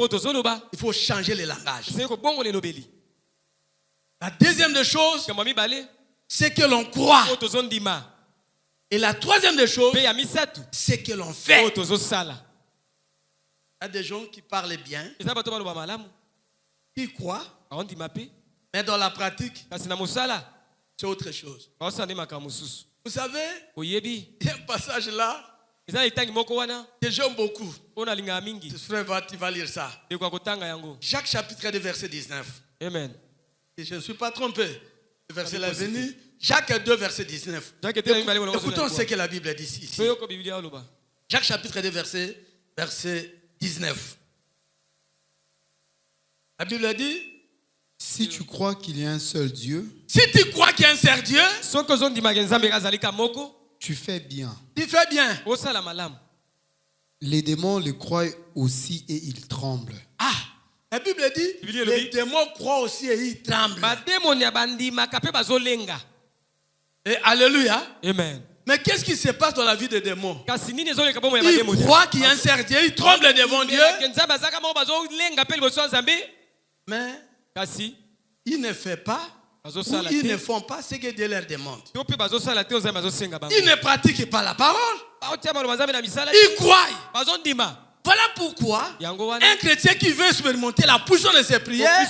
Speaker 2: il faut changer le langage. La deuxième des choses, c'est que l'on croit. Et la troisième des choses, c'est que l'on fait. Il y a des gens qui parlent bien, qui croient, mais dans la pratique, c'est autre chose. Vous savez, il y a un passage là que j'aime beaucoup. Frère, tu vas lire ça. Jacques chapitre 2 verset 19.
Speaker 1: Amen.
Speaker 2: Et je ne suis pas trompé. Le verset là venu. Jacques 2 verset 19. Écoutons ce que la Bible dit ici. Jacques chapitre 2 verset 19. La Bible dit:
Speaker 3: si tu crois qu'il y a un seul Dieu,
Speaker 2: si tu crois qu'il y a un seul Dieu,
Speaker 3: tu fais bien.
Speaker 2: Tu fais bien.
Speaker 3: Les démons le croient aussi et ils tremblent.
Speaker 2: Ah, la Bible dit, les démons croient aussi et ils tremblent. Et alléluia.
Speaker 1: Amen.
Speaker 2: Mais qu'est-ce qui se passe dans la vie des démons? Ils croient qu'il y a un seul Dieu, ils tremblent devant Dieu. Mais ils ne font pas, ils ne font pas ce que Dieu leur demande. Ils ne pratiquent pas la parole. Ils croient. Voilà pourquoi un chrétien qui veut expérimenter la puissance de ses prières,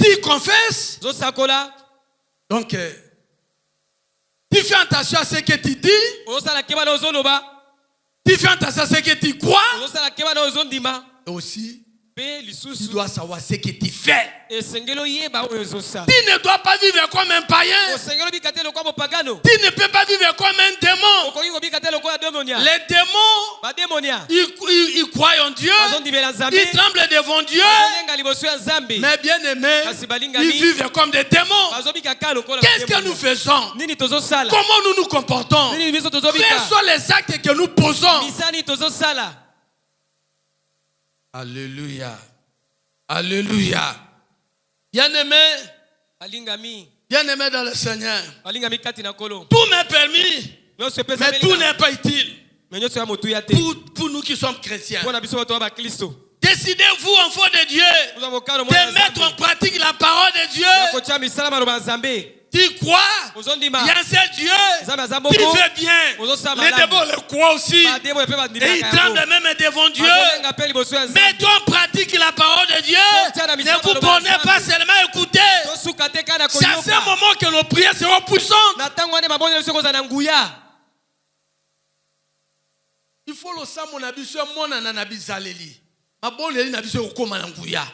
Speaker 2: tu confesses. Donc, tu fais attention à ce que tu dis. Tu fais attention à ce que tu crois. Et aussi, tu dois savoir ce que tu fais. Tu ne dois pas vivre comme un païen. Tu ne peux pas vivre comme un démon. Les démons, ils croient en Dieu. Ils tremblent devant Dieu. Mais bien aimés, ils vivent comme des démons. Qu'est-ce que nous faisons? Comment nous nous comportons? Quels sont les actes que nous posons? Alléluia. Alléluia. Bien-aimé dans le Seigneur, tout m'est permis, mais tout n'est pas utile pour nous qui sommes chrétiens. Décidez-vous, enfants de Dieu, de mettre en pratique la parole de Dieu. Tu crois, il y a un seul Dieu, tu fais bien. Les démons le croient aussi. Et ils tremblent même devant Dieu. Mettons en pratique la parole de Dieu. Ne vous prenez pas seulement écouter. C'est à ce moment que nos prières seront puissantes.
Speaker 1: Il faut le savoir mon abisso mon anabizaleli. Ma bonne eli nabiso okoma na nguya.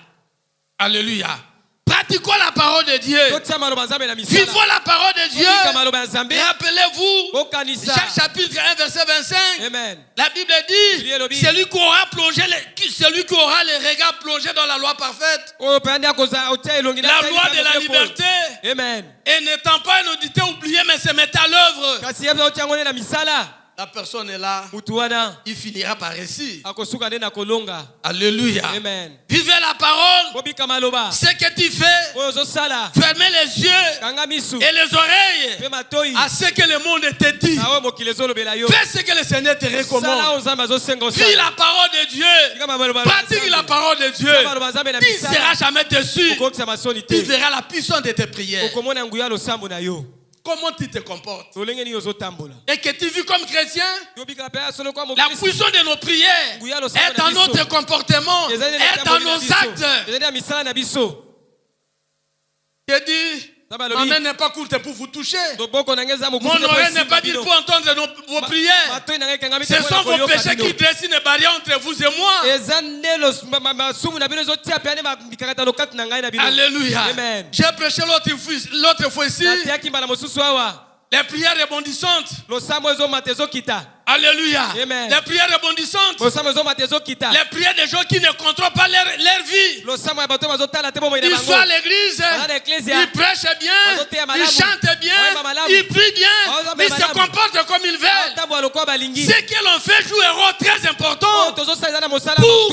Speaker 1: Alléluia. Pratiquons la parole de Dieu. Vivons la parole de Dieu. Rappelez-vous, chaque chapitre 1, verset 25. Amen. La Bible dit, celui qui aura les regards plongés dans la loi parfaite, la loi de la liberté, amen. Et n'étant pas un auditeur oublié, mais se mettre à l'œuvre. La personne est là, il finira par réussir. Alléluia. Amen. Vivez la parole. Ce que tu fais, fermez les yeux et les oreilles à ce que le monde te dit. Fais ce que le Seigneur te recommande. Vis la parole de Dieu. Pratique la parole de Dieu. Tu ne seras jamais déçu. Tu verras la puissance de tes prières. Comment tu te comportes et que tu vis comme chrétien, la puissance de nos prières est dans notre comportement, est dans nos actes. Je dis, ma main n'est pas courte pour vous toucher. Mon oreille n'est pas dite pour entendre vos prières. Ce sont vos péchés qui dressent une barrière entre vous et moi. Alléluia. J'ai prêché l'autre fois ici. Les prières rebondissantes. Alléluia. Amen. Les prières rebondissantes. Les prières des gens qui ne contrôlent pas leur vie. Ils sont à l'église. Ils prêchent bien. Ils chantent bien. Ils prient bien. Mais ils se comportent comme ils veulent. Ce que l'on fait joue un rôle très important pour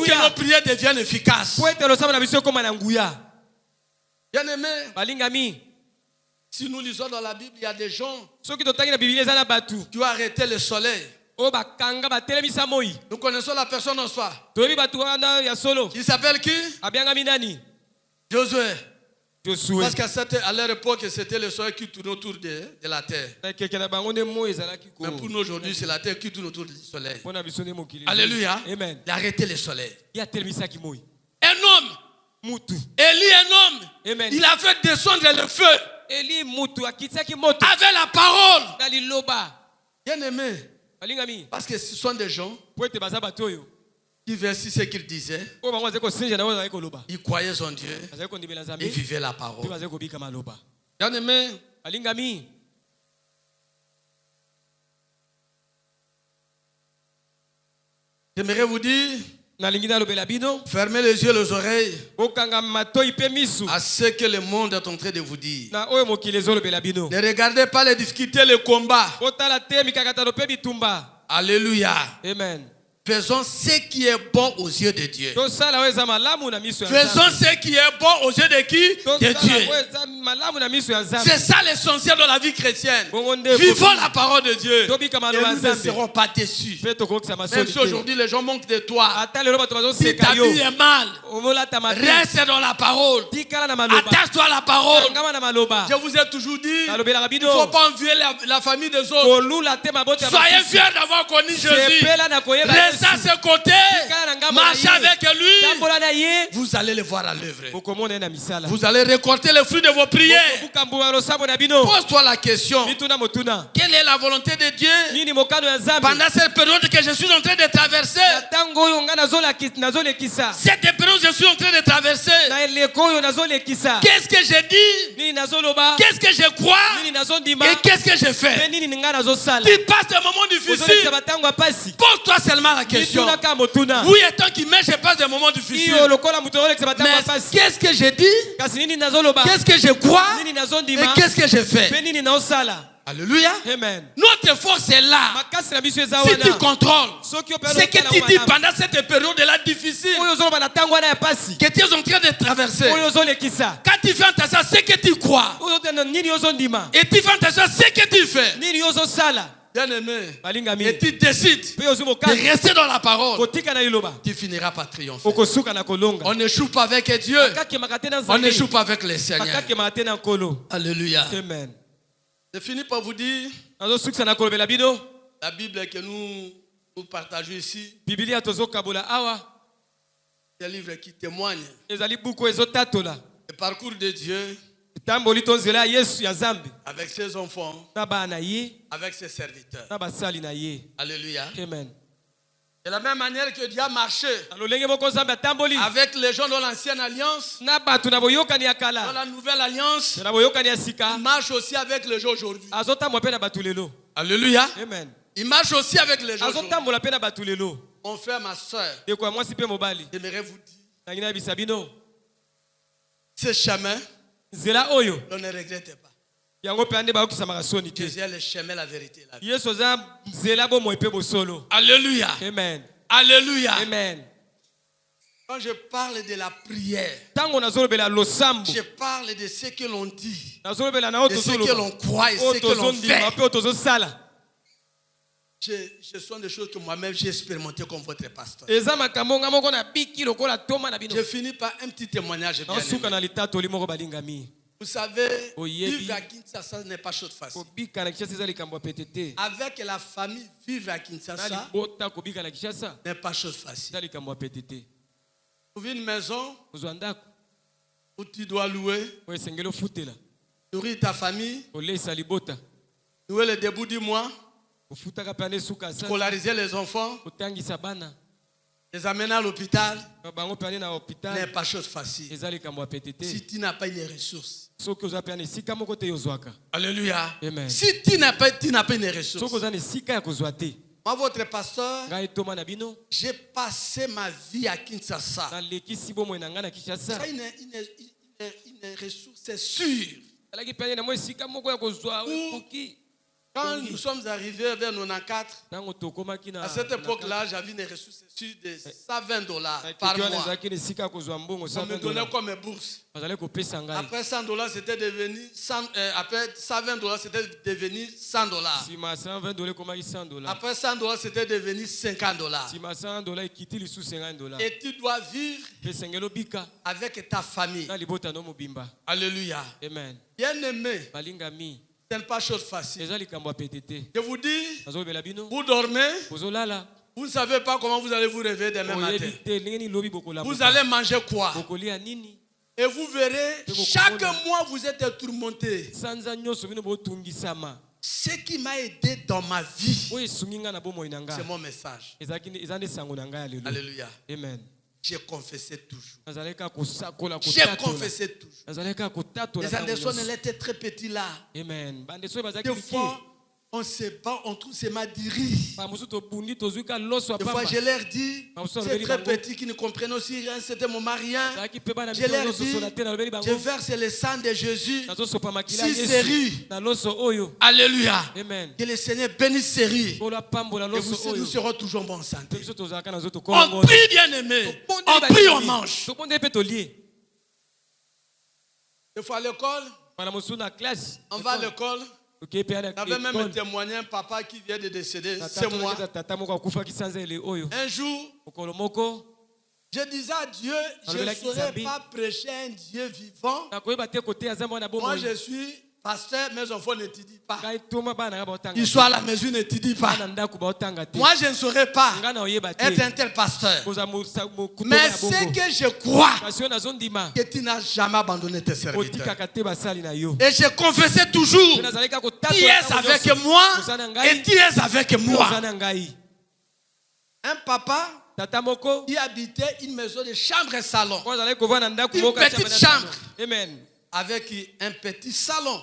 Speaker 1: que nos prières deviennent efficaces. Bien-aimés, si nous lisons dans la Bible, il y a des gens qui ont arrêté le soleil. Nous connaissons la personne en soi. Il s'appelle qui? Josué. Parce qu'à leur époque, c'était le soleil qui tournait autour de la terre. Mais pour nous aujourd'hui, c'est la terre qui tourne autour du soleil. Alléluia. Amen. Il a arrêté le soleil. Un homme. Élie, un homme. Amen. Il a fait descendre le feu. Avec la parole. Bien aimé. Parce que ce sont des gens qui versaient ce qu'ils disaient. Ils croyaient en Dieu. Ils vivaient la parole. Bien aimé. J'aimerais vous dire, fermez les yeux et les oreilles à ce que le monde est en train de vous dire. Ne regardez pas les difficultés, les combats. Alléluia. Amen. Faisons ce qui est bon aux yeux de Dieu. Faisons ce qui est bon aux yeux de qui? De Dieu. C'est ça l'essentiel de la vie chrétienne. Vivons la parole de Dieu. Et nous ne serons pas déçus. Même si aujourd'hui les gens manquent de toi. Si ta vie est mal, reste dans la parole. Attache-toi à la parole. Je vous ai toujours dit, il ne faut pas envier la famille des autres. Soyez fiers d'avoir connu Jésus. À ce côté, marchez avec lui, vous allez le voir à l'œuvre. Vous allez récolter le fruit de vos prières. Pose-toi la question, quelle est la volonté de Dieu pendant cette période que je suis en train de traverser? Cette période que je suis en train de traverser, qu'est-ce que je dis? Qu'est-ce que je crois? Et qu'est-ce que je fais? Tu passes des moments difficiles, pose-toi seulement la question. Oui, étant qui met, je passe des moments difficiles. Mais qu'est-ce que je dis? Qu'est-ce que je crois? Et qu'est-ce que je fais? Alléluia. Amen. Notre force est là. Si tu contrôles ce que tu dis pendant cette période-là difficile que tu es en train de traverser, quand tu fais attention à ce que tu crois et tu fais attention à ce que tu fais, bien-aimé, et tu décides de rester dans la parole, tu finiras par triompher. On n'échoue pas avec Dieu. On n'échoue pas avec le Seigneur. Alléluia. Amen. Je finis par vous dire, la Bible que nous partageons ici, c'est un livre qui témoigne le parcours de Dieu avec ses enfants, avec ses serviteurs. Alléluia.
Speaker 4: Amen.
Speaker 1: De la même manière que Dieu a marché avec les gens de l'ancienne alliance, dans la nouvelle alliance, il marche aussi avec les gens aujourd'hui. Alléluia.
Speaker 4: Amen.
Speaker 1: Il marche aussi avec les gens aujourd'hui. Mon frère, ma soeur, j'aimerais vous dire, ce chemin, on ne regrette pas. Jésus est le chemin, la vérité, la vie. Alléluia.
Speaker 4: Amen.
Speaker 1: Alléluia.
Speaker 4: Amen.
Speaker 1: Quand je parle de la prière, je parle de ce que l'on dit, de ce que l'on croit et ce que l'on fait. Ce sont des choses que moi-même j'ai expérimentées comme votre pasteur. Je finis par un petit témoignage. Vous savez, vivre à Kinshasa n'est pas chose facile. Avec la famille, vivre à Kinshasa n'est pas chose facile. Vous vivez une maison où tu dois louer, nourrir ta famille, louer le début du mois, scolariser les enfants, les amener à l'hôpital n'est pas chose facile. Si tu n'as pas une ressource. Alléluia.
Speaker 4: Amen.
Speaker 1: Si tu n'as pas une ressource. Moi, votre pasteur, j'ai passé ma vie à Kinshasa. C'est une ressource, c'est sûr. Quand nous sommes arrivés vers 94, à cette époque-là, j'avais une ressource sûre de $120 par mois. On me donnait comme bourse. Après $100, c'était devenu après $120, c'était devenu $100. Après $100, c'était devenu $50. Et tu dois vivre avec ta famille. Alléluia.
Speaker 4: Amen.
Speaker 1: Bien-aimé, ce n'est pas chose facile. Je vous dis, vous dormez, vous ne savez pas comment vous allez vous réveiller demain matin. Vous allez manger quoi? Et vous verrez, chaque mois vous êtes tourmenté. Ce qui m'a aidé dans ma vie, c'est mon message. Alléluia.
Speaker 4: Amen.
Speaker 1: J'ai confessé toujours. J'ai confessé toujours. Les Anderson, elle était très petite là.
Speaker 4: Amen.
Speaker 1: Des fois, on se bat, on trouve ses madiri. Des fois, je leur dis, c'est très petit qui ne comprennent aussi rien, c'était mon marien. Je leur dis, je verse le sang de Jésus. 6 séries. Alléluia.
Speaker 4: Amen.
Speaker 1: Que le Seigneur bénisse séries. Et nous serons toujours en bonne santé. On prie, bien aimé. On prie, on mange. Des fois à l'école, on va à l'école. J'avais même témoigné un papa qui vient de décéder, c'est moi. Un jour, je disais à Dieu, je ne saurais pas prêcher un Dieu vivant. Moi, je suis pasteur, mes enfants n'étudient pas. Ils sont à la maison, n'étudient pas. Moi, je ne saurais pas être un tel pasteur. Mais ce que je crois, que tu n'as jamais abandonné tes serviteurs. Et je confessais toujours, tu es avec moi et tu es avec moi. Un papa qui habitait une maison de chambre et salon. Une petite chambre. Avec un petit salon.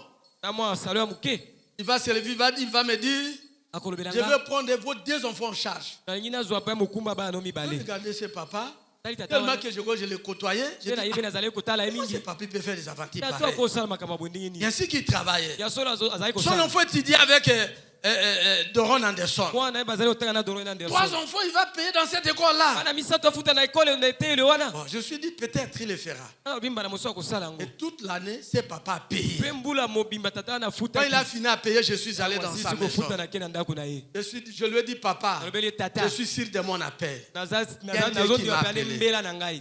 Speaker 1: Il va se lever, il va me dire, je vais prendre vos 2 enfants en charge. Regardez ce papa. Tellement que je le côtoyais, je dis, comment ce papa peut faire des aventures pareilles? Il y a ainsi qu'il travaillait. Son enfant étudie avec Doron Anderson. 3 enfants, il va payer dans cette école-là. Bon, je me suis dit, peut-être il le fera. Et toute l'année, ce papa a payé. Quand il a fini à payer, je suis allé dans sa maison. Je lui ai dit, papa, je suis sûr de mon appel.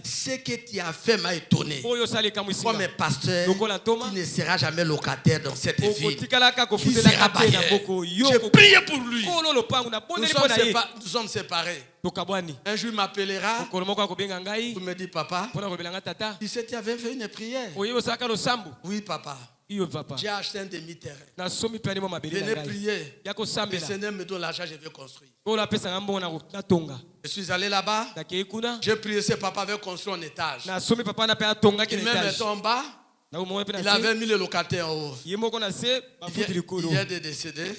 Speaker 1: Ce que tu as fait m'a étonné. Comme un pasteur qui ne sera jamais locataire dans cette ville, qui sera bailleur. Je prie pour lui. Nous sommes séparés. Un jour il m'appellera pour me dire, papa, tu sais, tu avais fait une prière. Oui, papa. J'ai acheté un demi-terrain. Venez prier. Le Seigneur me donne l'argent, je vais construire. Je suis allé là-bas. J'ai prié, ce papa avait construit un étage. Il m'a mis en bas. Il avait mis le locataire en haut. Il vient de décéder.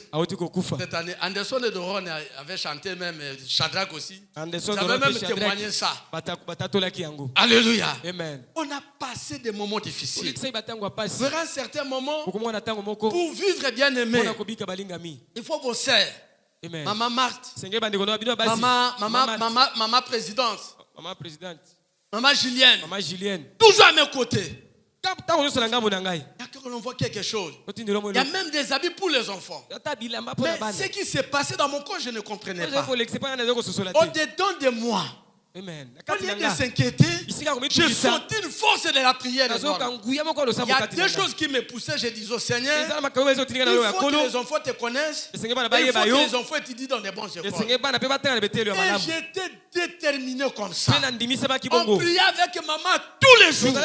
Speaker 1: Cette année, Anderson de Doron avait chanté même, Shadrach aussi. J'avais même témoigné ça. Alléluia.
Speaker 4: Amen.
Speaker 1: On a passé des moments difficiles. Vers un certain moment, pour vivre bien aimé, il faut vos sœurs. Maman Marthe, maman présidente, maman Julienne, toujours à mes côtés. Quand on voit quelque chose, il y a même des habits pour les enfants. Mais ce qui s'est passé dans mon corps, je ne comprenais pas. Au-dedans de moi, au lieu de s'inquiéter, j'ai senti une force de la prière. Il y a deux choses qui me poussaient. Je disais au Seigneur, il faut que les enfants te connaissent. Il faut que les enfants étudient dans les bons écoles. Et j'étais déterminé comme ça. On priait avec maman tous les jours.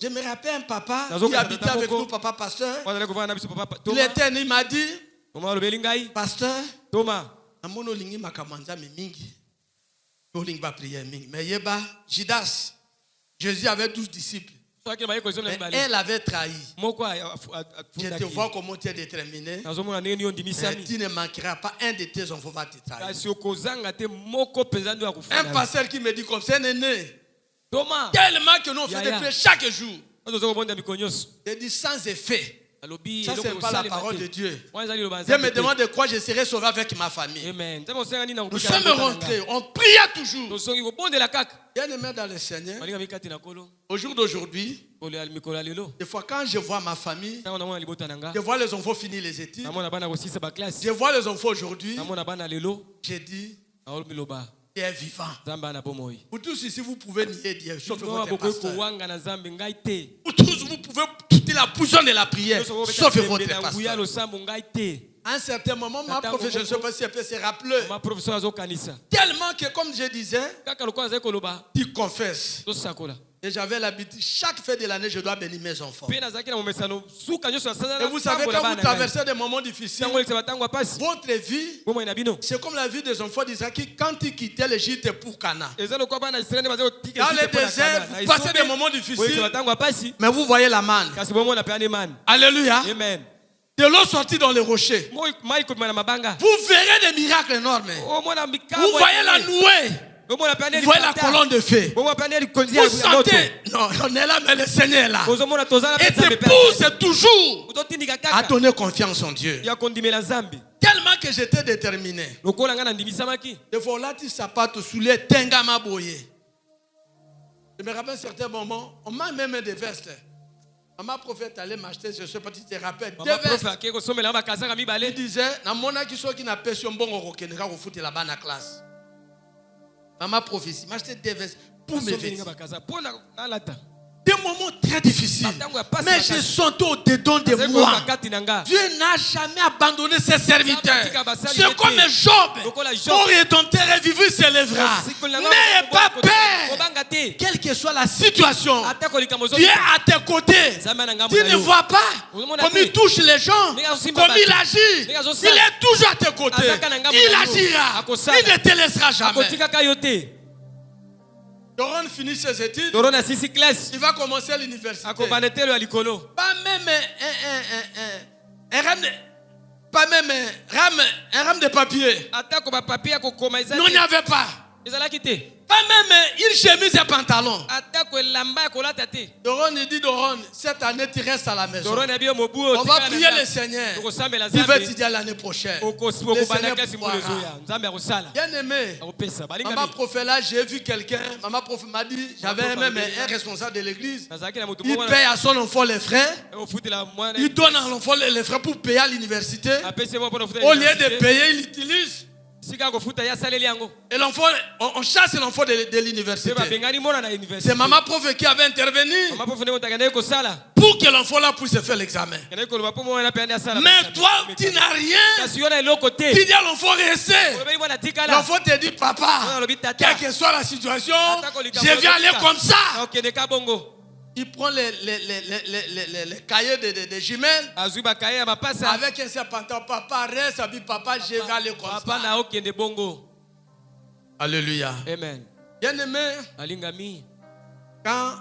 Speaker 1: Je me rappelle un papa qui habitait avec nous, papa pasteur. Il était né, il m'a dit, pasteur, mais Judas, Jésus avait 12 disciples. Mais elle avait trahi. Je te vois comment tu es déterminé. Mais tu ne manqueras pas. Un de tes enfants va te trahir. Un pasteur qui me dit comme ça, né. Tellement que nous faisons des prières chaque jour. Je dis sans effet. Ça, ce n'est pas la parole de Dieu. Dieu me demande de quoi je serai sauvé avec ma famille. Nous sommes rentrés, on pria toujours. Bien aimé dans le Seigneur, au jour d'aujourd'hui, des fois quand je vois ma famille, je vois les enfants finir les études, je vois les enfants aujourd'hui, j'ai dit, Dieu est vivant. Vous tous ici, vous pouvez nier Dieu, sauf votre pasteur. Vous tous, vous pouvez quitter la position de la prière, sauf votre pasteur. À un certain moment, ma prof, je ne sais pas si elle peut se rappeler. Tellement que, comme je disais, tu confesses. Et j'avais l'habitude, chaque fête de l'année, je dois bénir mes enfants. Et vous savez, quand vous traversez des moments difficiles, votre vie, c'est comme la vie des enfants d'Israël qui, quand ils quittaient l'Égypte pour Cana, dans le désert, vous passez des moments difficiles, mais vous voyez la manne. Alléluia.
Speaker 4: Amen.
Speaker 1: De l'eau sortie dans les rochers. Vous verrez des miracles énormes. Vous voyez la nouée. Vous voyez la colonne de feu. Vous sentez. Non, on est là, mais le Seigneur est là. Et te pousse toujours à donner confiance en Dieu. Tellement que j'étais déterminé. De voilà, tu sapato sous les tengama boye. Je me rappelle certains moments, on m'a même des vestes. Maman prophète allait m'acheter, je ne sais pas si tu te rappelles, deux vestes. Il disait, dans mon qui soit qui n'a pas si on bon au Kenya, on fout là-bas dans la classe. Maman prophétie, m'acheter des vestes pour mes vêtements. Des moments très difficiles. Mais je sentais au-dedans de moi. Dieu n'a jamais abandonné ses serviteurs. C'est comme Job. Mon rédempteur est vivant, il s'élèvera. N'ayez pas peur. Quelle que soit la situation, Dieu est à tes côtés. Tu ne vois pas comme il touche les gens, comme il agit. Il est toujours à tes côtés. Il agira. Il ne te laissera jamais. Doron finit ses études. Il va commencer à l'université. Pas même un rame de papier. Non, il n'y avait pas. Pas même une chemise et pantalon. Doron, il dit, Doron, cette année tu restes à la maison. On va prier le Seigneur. Il va te dire l'année prochaine. Le Seigneur pourra. Bien aimé, maman prophète là, j'ai vu quelqu'un. Maman prophète m'a dit, j'avais même un responsable de l'église. Il paye à son enfant les frais. Il donne à l'enfant les frais pour payer à l'université. Au lieu de payer, il utilise. Et l'enfant, on chasse l'enfant de l'université. C'est maman prof qui avait intervenu pour que l'enfant là puisse faire l'examen. Mais toi, tu n'as rien. Tu dis à l'enfant rester. L'enfant te dit, papa, quelle que soit la situation, je vais aller comme ça. Il prend les cahiers des jumelles. Avec un serpentin. Papa reste, papa, je vais aller comme ça. Alléluia.
Speaker 4: Amen.
Speaker 1: Bien aimé, quand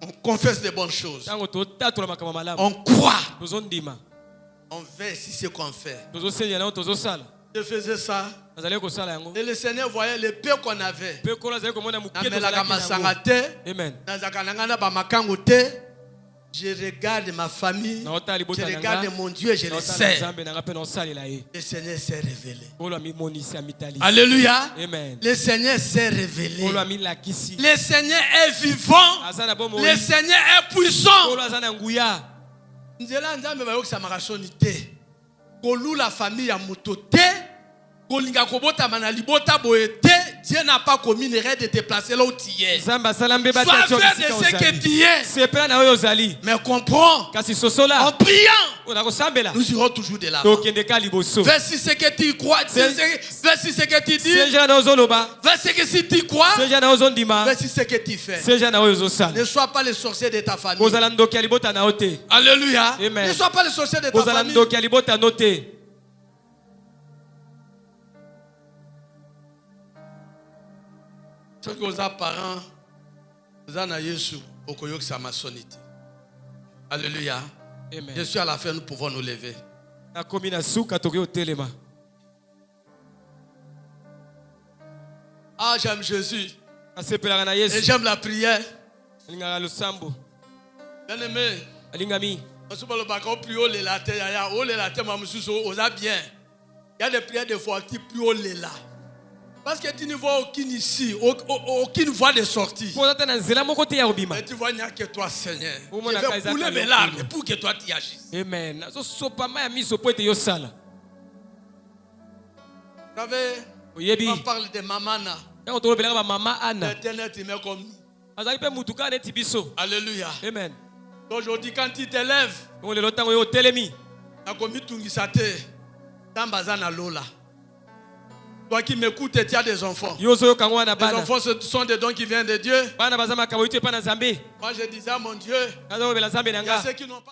Speaker 1: on confesse les bonnes choses, on croit, on fait si c'est qu'on fait. Je faisais ça. Et le Seigneur voyait le peu qu'on avait. Je regarde ma famille, je regarde mon Dieu et je le sais. Le Seigneur s'est révélé. Alléluia.
Speaker 4: Amen.
Speaker 1: Le Seigneur s'est révélé.
Speaker 4: Le
Speaker 1: Le Seigneur est vivant. Le Seigneur est puissant. La famille a mototé. Dieu n'a pas commis l'erreur de te placer là où tu es. Sois fier de ce que tu es. Mais comprends, en priant, nous irons toujours de l'avant. Versi ce que tu crois, versi ce que tu dis, versi ce que si tu crois, versi ce que tu fais. Ne sois pas le sorcier de ta famille. Alléluia. Ne sois pas le sorcier de ta famille. Ce que vos parents, vous en avez Jésus, au Koyok Samasonité. Alléluia.
Speaker 4: Amen.
Speaker 1: Je suis à la fin, nous pouvons nous lever. Ah, j'aime Jésus. Et j'aime la prière. Bien aimé. Il y a des prières de foi qui plus haut les là. Parce que tu ne vois aucune ici, aucune voie de sortie. Mais tu vois, il n'y a que toi, Seigneur. Je vais couler mes larmes pour que toi tu agisses.
Speaker 4: Amen.
Speaker 1: Vous savez, on parle de Mamana. L'éternel te met comme nous. Alléluia.
Speaker 4: Amen.
Speaker 1: Aujourd'hui, quand tu t'élèves, toi qui m'écoutes, tu as des enfants. Les enfants sont des dons qui viennent de Dieu. Moi je disais à mon Dieu, il y a ceux qui n'ont pas